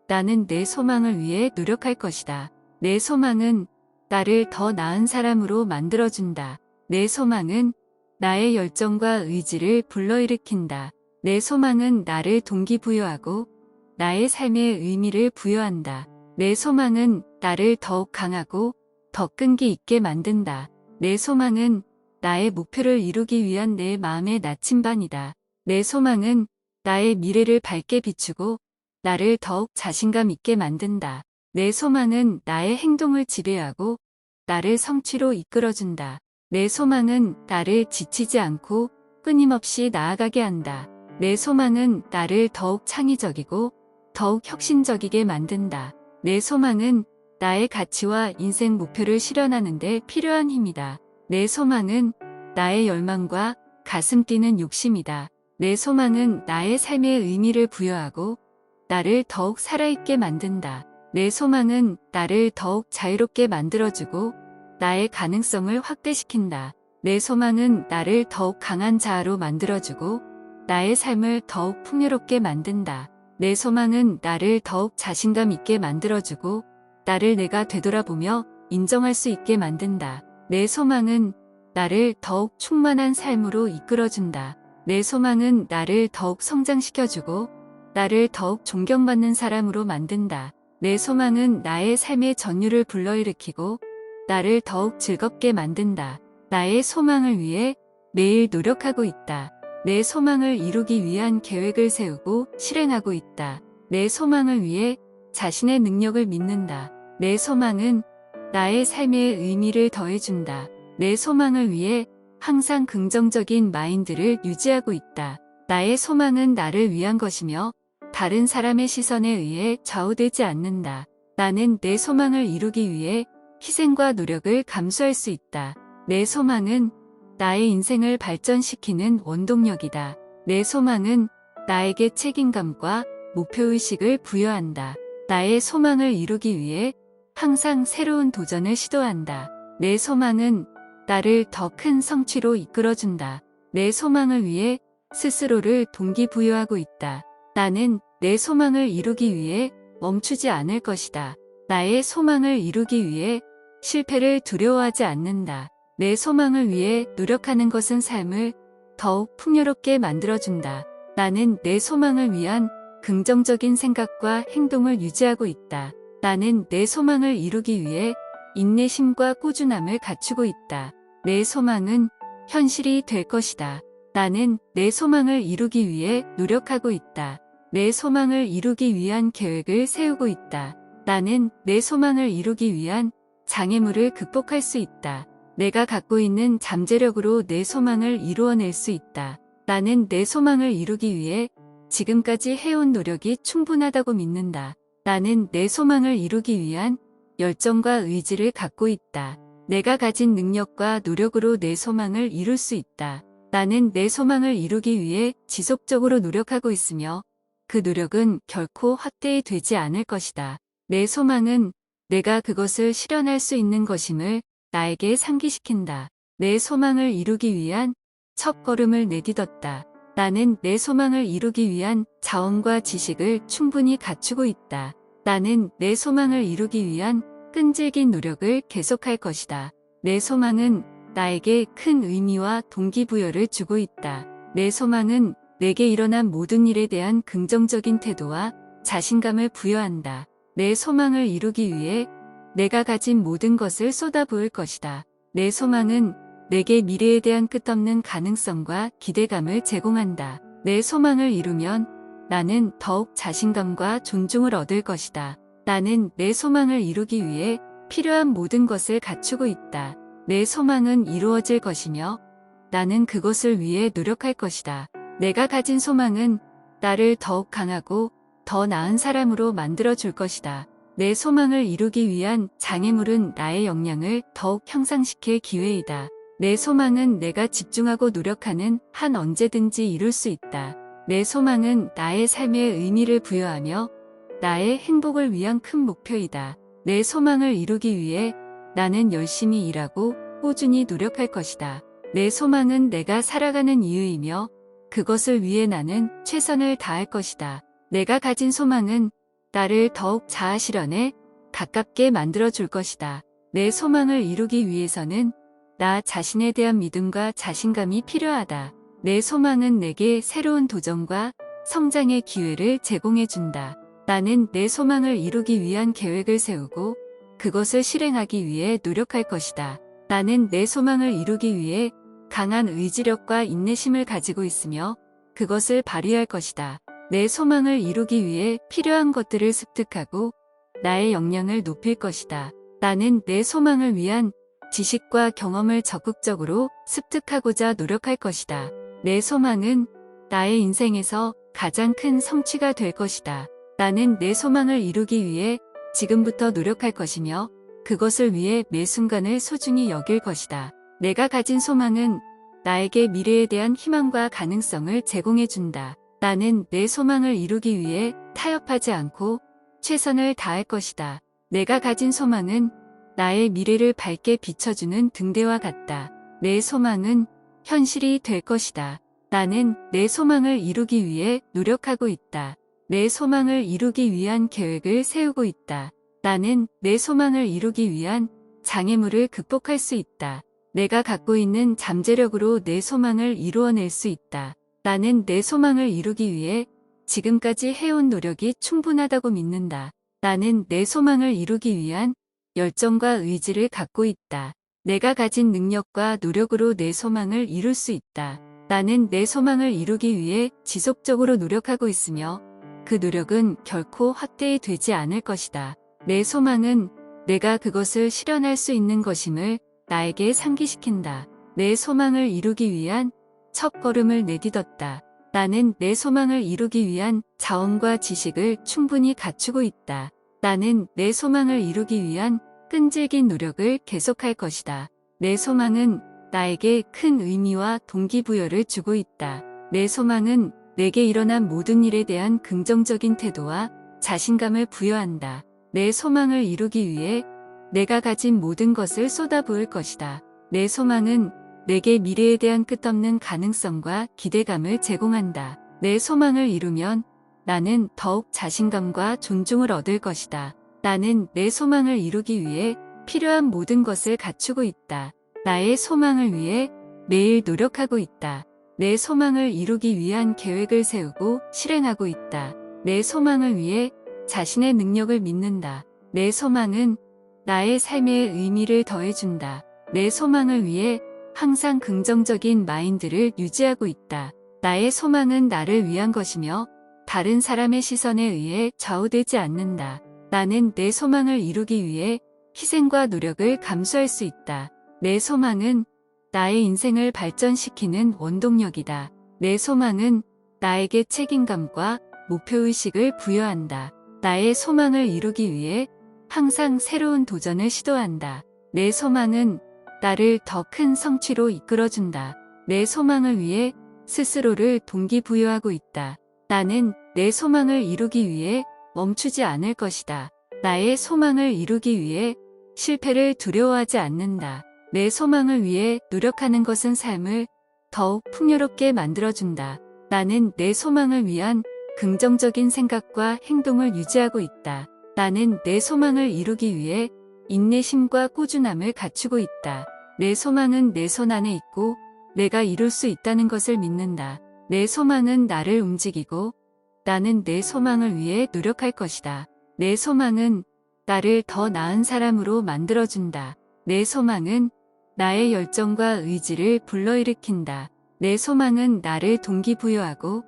나는 내 소망을 위해 노력할 것이다. 내 소망은 나를 더 나은 사람으로 만들어준다. 내 소망은 나의 열정과 의지를 불러일으킨다. 내 소망은 나를 동기부여하고 나의 삶에 의미를 부여한다. 내 소망은 나를 더욱 강하고 더 끈기 있게 만든다. 내 소망은 나의 목표를 이루기 위한 내 마음의 나침반이다. 내 소망은 나의 미래를 밝게 비추고 나를 더욱 자신감 있게 만든다. 내 소망은 나의 행동을 지배하고 나를 성취로 이끌어준다. 내 소망은 나를 지치지 않고 끊임없이 나아가게 한다. 내 소망은 나를 더욱 창의적이고 더욱 혁신적이게 만든다. 내 소망은 나의 가치와 인생 목표를 실현하는 데 필요한 힘이다. 내 소망은 나의 열망과 가슴 뛰는 욕심이다. 내 소망은 나의 삶에 의미를 부여하고 나를 더욱 살아있게 만든다. 내 소망은 나를 더욱 자유롭게 만들어주고 나의 가능성을 확대시킨다. 내 소망은 나를 더욱 강한 자아로 만들어주고 나의 삶을 더욱 풍요롭게 만든다. 내 소망은 나를 더욱 자신감 있게 만들어주고 나를 내가 되돌아보며 인정할 수 있게 만든다. 내 소망은 나를 더욱 충만한 삶으로 이끌어준다. 내 소망은 나를 더욱 성장시켜주고 나를 더욱 존경받는 사람으로 만든다. 내 소망은 나의 삶의 전율을 불러일으키고 나를 더욱 즐겁게 만든다. 나의 소망을 위해 매일 노력하고 있다. 내 소망을 이루기 위한 계획을 세우고 실행하고 있다. 내 소망을 위해 자신의 능력을 믿는다. 내 소망은 나의 삶에 의미를 더해준다. 내 소망을 위해 항상 긍정적인 마인드를 유지하고 있다. 나의 소망은 나를 위한 것이며 다른 사람의 시선에 의해 좌우되지 않는다. 나는 내 소망을 이루기 위해 희생과 노력을 감수할 수 있다. 내 소망은 나의 인생을 발전시키는 원동력이다. 내 소망은 나에게 책임감과 목표의식을 부여한다. 나의 소망을 이루기 위해 항상 새로운 도전을 시도한다. 내 소망은 나를 더 큰 성취로 이끌어준다. 내 소망을 위해 스스로를 동기부여하고 있다. 나는 내 소망을 이루기 위해 멈추지 않을 것이다. 나의 소망을 이루기 위해 실패를 두려워하지 않는다. 내 소망을 위해 노력하는 것은 삶을 더욱 풍요롭게 만들어준다. 나는 내 소망을 위한 긍정적인 생각과 행동을 유지하고 있다. 나는 내 소망을 이루기 위해 인내심과 꾸준함을 갖추고 있다. 내 소망은 현실이 될 것이다. 나는 내 소망을 이루기 위해 노력하고 있다. 내 소망을 이루기 위한 계획을 세우고 있다. 나는 내 소망을 이루기 위한 장애물을 극복할 수 있다. 내가 갖고 있는 잠재력으로 내 소망을 이루어낼 수 있다. 나는 내 소망을 이루기 위해 지금까지 해온 노력이 충분하다고 믿는다. 나는 내 소망을 이루기 위한 열정과 의지를 갖고 있다. 내가 가진 능력과 노력으로 내 소망을 이룰 수 있다. 나는 내 소망을 이루기 위해 지속적으로 노력하고 있으며 그 노력은 결코 헛되이 되지 않을 것이다. 내 소망은 내가 그것을 실현할 수 있는 것임을 나에게 상기시킨다. 내 소망을 이루기 위한 첫걸음을 내딛었다. 나는 내 소망을 이루기 위한 자원과 지식을 충분히 갖추고 있다. 나는 내 소망을 이루기 위한 끈질긴 노력을 계속할 것이다. 내 소망은 나에게 큰 의미와 동기부여를 주고 있다. 내 소망은 내게 일어난 모든 일에 대한 긍정적인 태도와 자신감을 부여한다. 내 소망을 이루기 위해 내가 가진 모든 것을 쏟아부을 것이다. 내 소망은 내게 미래에 대한 끝없는 가능성과 기대감을 제공한다. 내 소망을 이루면 나는 더욱 자신감과 존중을 얻을 것이다. 나는 내 소망을 이루기 위해 필요한 모든 것을 갖추고 있다. 내 소망은 이루어질 것이며 나는 그것을 위해 노력할 것이다. 내가 가진 소망은 나를 더욱 강하고 더 나은 사람으로 만들어줄 것이다. 내 소망을 이루기 위한 장애물은 나의 역량을 더욱 향상시킬 기회이다. 내 소망은 내가 집중하고 노력하는 한 언제든지 이룰 수 있다. 내 소망은 나의 삶에 의미를 부여하며 나의 행복을 위한 큰 목표이다. 내 소망을 이루기 위해 나는 열심히 일하고 꾸준히 노력할 것이다. 내 소망은 내가 살아가는 이유이며 그것을 위해 나는 최선을 다할 것이다. 내가 가진 소망은 나를 더욱 자아 실현에 가깝게 만들어줄 것이다. 내 소망을 이루기 위해서는 나 자신에 대한 믿음과 자신감이 필요하다. 내 소망은 내게 새로운 도전과 성장의 기회를 제공해준다. 나는 내 소망을 이루기 위한 계획을 세우고 그것을 실행하기 위해 노력할 것이다. 나는 내 소망을 이루기 위해 강한 의지력과 인내심을 가지고 있으며 그것을 발휘할 것이다. 내 소망을 이루기 위해 필요한 것들을 습득하고 나의 역량을 높일 것이다. 나는 내 소망을 위한 지식과 경험을 적극적으로 습득하고자 노력할 것이다. 내 소망은 나의 인생에서 가장 큰 성취가 될 것이다. 나는 내 소망을 이루기 위해 지금부터 노력할 것이며 그것을 위해 매 순간을 소중히 여길 것이다. 내가 가진 소망은 나에게 미래에 대한 희망과 가능성을 제공해준다. 나는 내 소망을 이루기 위해 타협하지 않고 최선을 다할 것이다. 내가 가진 소망은 나의 미래를 밝게 비춰주는 등대와 같다. 내 소망은 현실이 될 것이다. 나는 내 소망을 이루기 위해 노력하고 있다. 내 소망을 이루기 위한 계획을 세우고 있다. 나는 내 소망을 이루기 위한 장애물을 극복할 수 있다. 내가 갖고 있는 잠재력으로 내 소망을 이루어낼 수 있다. 나는 내 소망을 이루기 위해 지금까지 해온 노력이 충분하다고 믿는다. 나는 내 소망을 이루기 위한 열정과 의지를 갖고 있다. 내가 가진 능력과 노력으로 내 소망을 이룰 수 있다. 나는 내 소망을 이루기 위해 지속적으로 노력하고 있으며 그 노력은 결코 헛되이 되지 않을 것이다. 내 소망은 내가 그것을 실현할 수 있는 것임을 나에게 상기시킨다. 내 소망을 이루기 위한 첫 걸음을 내딛었다. 나는 내 소망을 이루기 위한 자원과 지식을 충분히 갖추고 있다. 나는 내 소망을 이루기 위한 끈질긴 노력을 계속할 것이다. 내 소망은 나에게 큰 의미와 동기부여를 주고 있다. 내 소망은 내게 일어난 모든 일에 대한 긍정적인 태도와 자신감을 부여한다. 내 소망을 이루기 위해 내가 가진 모든 것을 쏟아부을 것이다. 내 소망은 내게 미래에 대한 끝없는 가능성과 기대감을 제공한다. 내 소망을 이루면 나는 더욱 자신감과 존중을 얻을 것이다. 나는 내 소망을 이루기 위해 필요한 모든 것을 갖추고 있다. 나의 소망을 위해 매일 노력하고 있다. 내 소망을 이루기 위한 계획을 세우고 실행하고 있다. 내 소망을 위해 자신의 능력을 믿는다. 내 소망은 나의 삶에 의미를 더해준다. 내 소망을 위해 항상 긍정적인 마인드를 유지하고 있다. 나의 소망은 나를 위한 것이며 다른 사람의 시선에 의해 좌우되지 않는다. 나는 내 소망을 이루기 위해 희생과 노력을 감수할 수 있다. 내 소망은 나의 인생을 발전시키는 원동력이다. 내 소망은 나에게 책임감과 목표의식을 부여한다. 나의 소망을 이루기 위해 항상 새로운 도전을 시도한다. 내 소망은 나를 더 큰 성취로 이끌어준다. 내 소망을 위해 스스로를 동기부여하고 있다. 나는 내 소망을 이루기 위해 멈추지 않을 것이다. 나의 소망을 이루기 위해 실패를 두려워하지 않는다. 내 소망을 위해 노력하는 것은 삶을 더욱 풍요롭게 만들어준다. 나는 내 소망을 위한 긍정적인 생각과 행동을 유지하고 있다. 나는 내 소망을 이루기 위해 인내심과 꾸준함을 갖추고 있다. 내 소망은 내 손 안에 있고 내가 이룰 수 있다는 것을 믿는다. 내 소망은 나를 움직이고 나는 내 소망을 위해 노력할 것이다. 내 소망은 나를 더 나은 사람으로 만들어준다. 내 소망은 나의 열정과 의지를 불러일으킨다. 내 소망은 나를 동기부여하고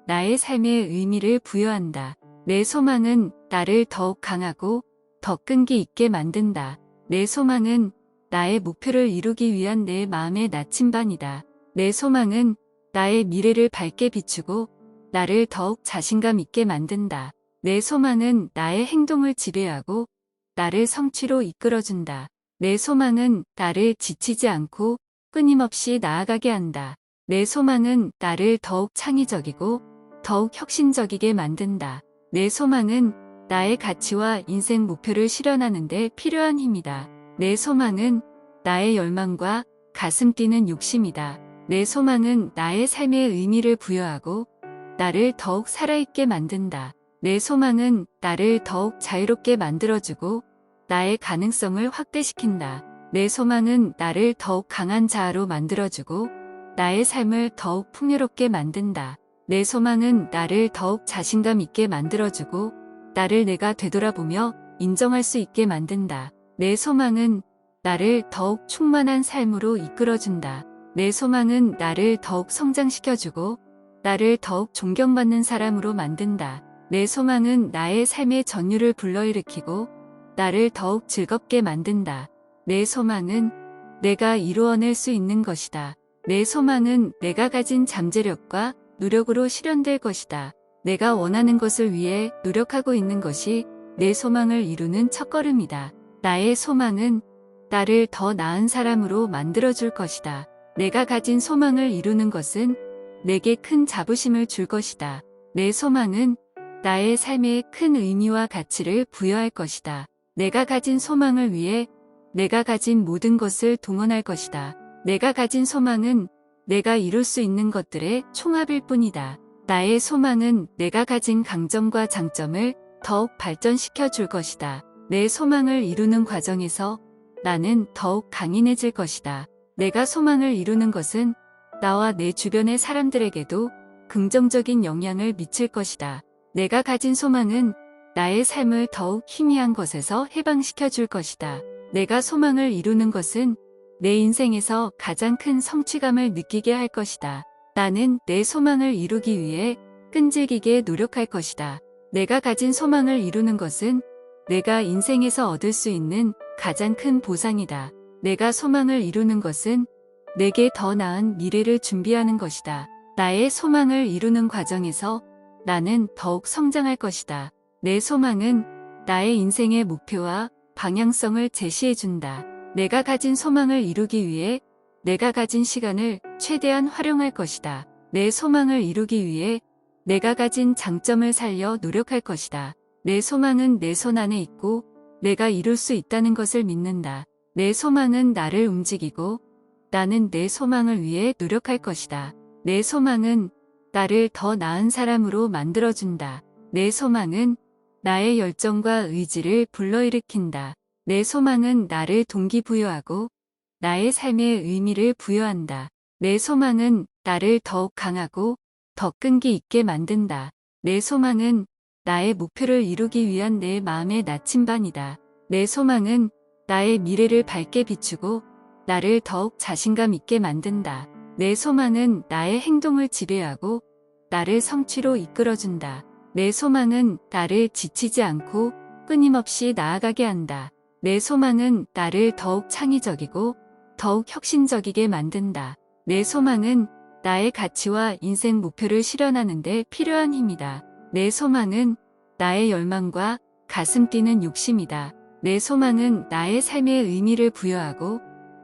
나의 삶에 의미를 부여한다. 내 소망은 나를 더욱 강하고 더 끈기 있게 만든다. 내 소망은 나의 목표를 이루기 위한 내 마음의 나침반이다. 내 소망은 나의 미래를 밝게 비추고 나를 더욱 자신감 있게 만든다. 내 소망은 나의 행동을 지배하고 나를 성취로 이끌어준다. 내 소망은 나를 지치지 않고 끊임없이 나아가게 한다. 내 소망은 나를 더욱 창의적이고 더욱 혁신적이게 만든다. 내 소망은 나의 가치와 인생 목표를 실현하는 데 필요한 힘이다. 내 소망은 나의 열망과 가슴 뛰는 욕심이다. 내 소망은 나의 삶에 의미를 부여하고 나를 더욱 살아있게 만든다. 내 소망은 나를 더욱 자유롭게 만들어주고 나의 가능성을 확대시킨다. 내 소망은 나를 더욱 강한 자아로 만들어주고 나의 삶을 더욱 풍요롭게 만든다. 내 소망은 나를 더욱 자신감 있게 만들어주고 나를 내가 되돌아보며 인정할 수 있게 만든다. 내 소망은 나를 더욱 충만한 삶으로 이끌어준다. 내 소망은 나를 더욱 성장시켜주고 나를 더욱 존경받는 사람으로 만든다. 내 소망은 나의 삶의 전율을 불러일으키고 나를 더욱 즐겁게 만든다. 내 소망은 내가 이루어낼 수 있는 것이다. 내 소망은 내가 가진 잠재력과 노력으로 실현될 것이다. 내가 원하는 것을 위해 노력하고 있는 것이 내 소망을 이루는 첫걸음이다. 나의 소망은 나를 더 나은 사람으로 만들어줄 것이다. 내가 가진 소망을 이루는 것은 내게 큰 자부심을 줄 것이다. 내 소망은 나의 삶에 큰 의미와 가치를 부여할 것이다. 내가 가진 소망을 위해 내가 가진 모든 것을 동원할 것이다. 내가 가진 소망은 내가 이룰 수 있는 것들의 총합일 뿐이다. 나의 소망은 내가 가진 강점과 장점을 더욱 발전시켜 줄 것이다. 내 소망을 이루는 과정에서 나는 더욱 강인해질 것이다. 내가 소망을 이루는 것은 나와 내 주변의 사람들에게도 긍정적인 영향을 미칠 것이다. 내가 가진 소망은 나의 삶을 더욱 희미한 것에서 해방시켜 줄 것이다. 내가 소망을 이루는 것은 내 인생에서 가장 큰 성취감을 느끼게 할 것이다. 나는 내 소망을 이루기 위해 끈질기게 노력할 것이다. 내가 가진 소망을 이루는 것은 내가 인생에서 얻을 수 있는 가장 큰 보상이다. 내가 소망을 이루는 것은 내게 더 나은 미래를 준비하는 것이다. 나의 소망을 이루는 과정에서 나는 더욱 성장할 것이다. 내 소망은 나의 인생의 목표와 방향성을 제시해준다. 내가 가진 소망을 이루기 위해 내가 가진 시간을 최대한 활용할 것이다. 내 소망을 이루기 위해 내가 가진 장점을 살려 노력할 것이다. 내 소망은 내 손 안에 있고 내가 이룰 수 있다는 것을 믿는다. 내 소망은 나를 움직이고 나는 내 소망을 위해 노력할 것이다. 내 소망은 나를 더 나은 사람으로 만들어준다. 내 소망은 나의 열정과 의지를 불러일으킨다. 내 소망은 나를 동기부여하고 나의 삶에 의미를 부여한다. 내 소망은 나를 더욱 강하고 더 끈기 있게 만든다. 내 소망은 나의 목표를 이루기 위한 내 마음의 나침반이다. 내 소망은 나의 미래를 밝게 비추고 나를 더욱 자신감 있게 만든다. 내 소망은 나의 행동을 지배하고 나를 성취로 이끌어준다. 내 소망은 나를 지치지 않고 끊임없이 나아가게 한다. 내 소망은 나를 더욱 창의적이고 더욱 혁신적이게 만든다. 내 소망은 나의 가치와 인생 목표를 실현하는 데 필요한 힘이다. 내 소망은 나의 열망과 가슴 뛰는 욕심이다. 내 소망은 나의 삶에 의미를 부여하고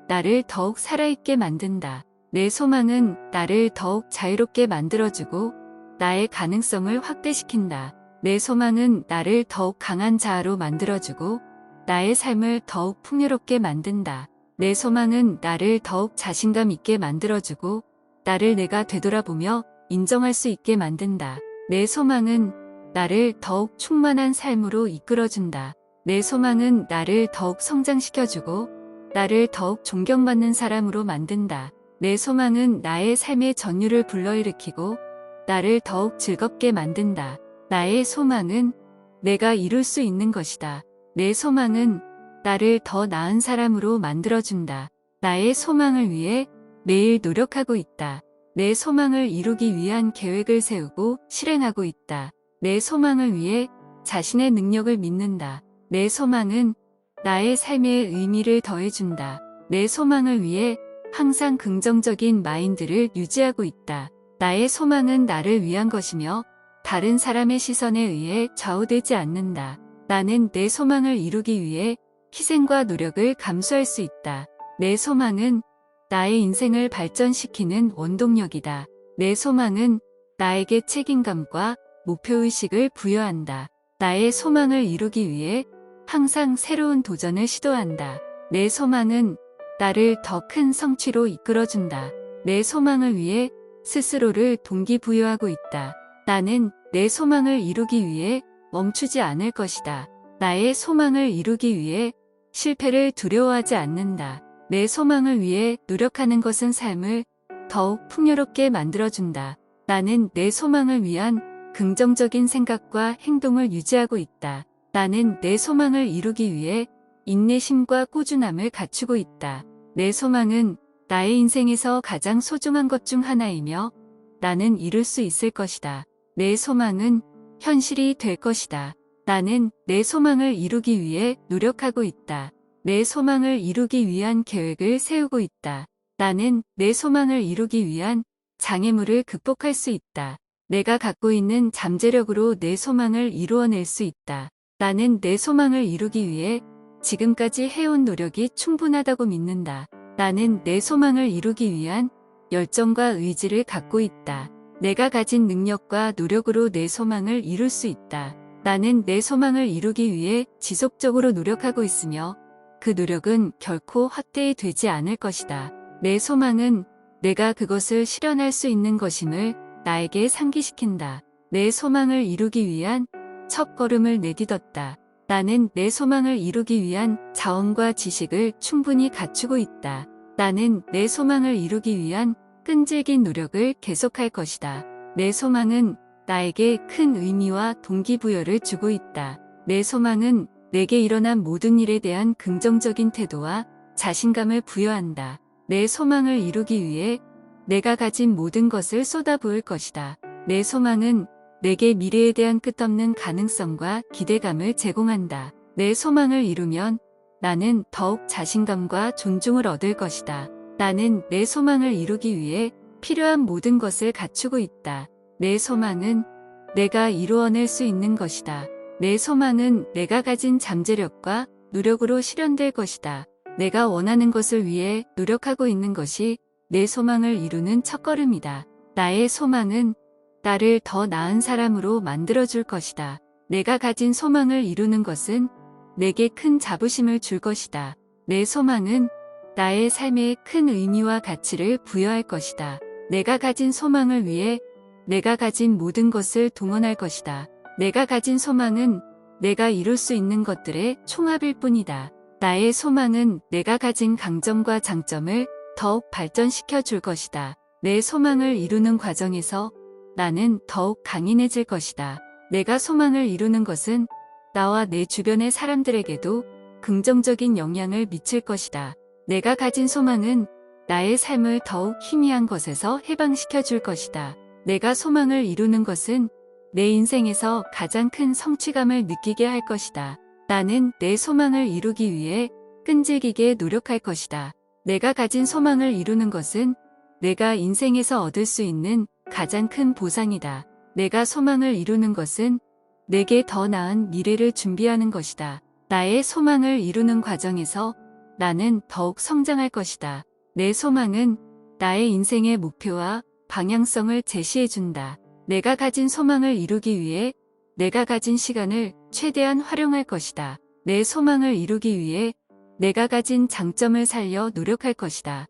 나를 더욱 살아있게 만든다. 내 소망은 나를 더욱 자유롭게 만들어주고 나의 가능성을 확대시킨다. 내 소망은 나를 더욱 강한 자아로 만들어주고 나의 삶을 더욱 풍요롭게 만든다. 내 소망은 나를 더욱 자신감 있게 만들어주고 나를 내가 되돌아보며 인정할 수 있게 만든다. 내 소망은 나를 더욱 충만한 삶으로 이끌어준다. 내 소망은 나를 더욱 성장시켜주고 나를 더욱 존경받는 사람으로 만든다. 내 소망은 나의 삶의 전율을 불러일으키고 나를 더욱 즐겁게 만든다. 나의 소망은 내가 이룰 수 있는 것이다. 내 소망은 나를 더 나은 사람으로 만들어준다. 나의 소망을 위해 매일 노력하고 있다. 내 소망을 이루기 위한 계획을 세우고 실행하고 있다. 내 소망을 위해 자신의 능력을 믿는다. 내 소망은 나의 삶에 의미를 더해준다. 내 소망을 위해 항상 긍정적인 마인드를 유지하고 있다. 나의 소망은 나를 위한 것이며 다른 사람의 시선에 의해 좌우되지 않는다. 나는 내 소망을 이루기 위해 희생과 노력을 감수할 수 있다. 내 소망은 나의 인생을 발전시키는 원동력이다. 내 소망은 나에게 책임감과 목표의식을 부여한다. 나의 소망을 이루기 위해 항상 새로운 도전을 시도한다. 내 소망은 나를 더 큰 성취로 이끌어준다. 내 소망을 위해 스스로를 동기부여하고 있다. 나는 내 소망을 이루기 위해 멈추지 않을 것이다. 나의 소망을 이루기 위해 실패를 두려워하지 않는다. 내 소망을 위해 노력하는 것은 삶을 더욱 풍요롭게 만들어준다. 나는 내 소망을 위한 긍정적인 생각과 행동을 유지하고 있다. 나는 내 소망을 이루기 위해 인내심과 꾸준함을 갖추고 있다. 내 소망은 나의 인생에서 가장 소중한 것 중 하나이며 나는 이룰 수 있을 것이다. 내 소망은 현실이 될 것이다. 나는 내 소망을 이루기 위해 노력하고 있다. 내 소망을 이루기 위한 계획을 세우고 있다. 나는 내 소망을 이루기 위한 장애물을 극복할 수 있다. 내가 갖고 있는 잠재력으로 내 소망을 이루어낼 수 있다. 나는 내 소망을 이루기 위해 지금까지 해온 노력이 충분하다고 믿는다. 나는 내 소망을 이루기 위한 열정과 의지를 갖고 있다. 내가 가진 능력과 노력으로 내 소망을 이룰 수 있다. 나는 내 소망을 이루기 위해 지속적으로 노력하고 있으며 그 노력은 결코 헛되이 되지 않을 것이다. 내 소망은 내가 그것을 실현할 수 있는 것임을 나에게 상기시킨다. 내 소망을 이루기 위한 첫 걸음을 내딛었다. 나는 내 소망을 이루기 위한 자원과 지식을 충분히 갖추고 있다. 나는 내 소망을 이루기 위한 끈질긴 노력을 계속할 것이다. 내 소망은 나에게 큰 의미와 동기부여를 주고 있다. 내 소망은 내게 일어난 모든 일에 대한 긍정적인 태도와 자신감을 부여한다. 내 소망을 이루기 위해 내가 가진 모든 것을 쏟아부을 것이다. 내 소망은 내게 미래에 대한 끝없는 가능성과 기대감을 제공한다. 내 소망을 이루면 나는 더욱 자신감과 존중을 얻을 것이다. 나는 내 소망을 이루기 위해 필요한 모든 것을 갖추고 있다. 내 소망은 내가 이루어낼 수 있는 것이다. 내 소망은 내가 가진 잠재력과 노력으로 실현될 것이다. 내가 원하는 것을 위해 노력하고 있는 것이 내 소망을 이루는 첫걸음이다. 나의 소망은 나를 더 나은 사람으로 만들어줄 것이다. 내가 가진 소망을 이루는 것은 내게 큰 자부심을 줄 것이다. 내 소망은 나의 삶에 큰 의미와 가치를 부여할 것이다. 내가 가진 소망을 위해 내가 가진 모든 것을 동원할 것이다. 내가 가진 소망은 내가 이룰 수 있는 것들의 총합일 뿐이다. 나의 소망은 내가 가진 강점과 장점을 더욱 발전시켜 줄 것이다. 내 소망을 이루는 과정에서 나는 더욱 강인해질 것이다. 내가 소망을 이루는 것은 나와 내 주변의 사람들에게도 긍정적인 영향을 미칠 것이다. 내가 가진 소망은 나의 삶을 더욱 희미한 것에서 해방시켜 줄 것이다. 내가 소망을 이루는 것은 내 인생에서 가장 큰 성취감을 느끼게 할 것이다. 나는 내 소망을 이루기 위해 끈질기게 노력할 것이다. 내가 가진 소망을 이루는 것은 내가 인생에서 얻을 수 있는 가장 큰 보상이다. 내가 소망을 이루는 것은 내게 더 나은 미래를 준비하는 것이다. 나의 소망을 이루는 과정에서 나는 더욱 성장할 것이다. 내 소망은 나의 인생의 목표와 방향성을 제시해준다. 내가 가진 소망을 이루기 위해 내가 가진 시간을 최대한 활용할 것이다. 내 소망을 이루기 위해 내가 가진 장점을 살려 노력할 것이다.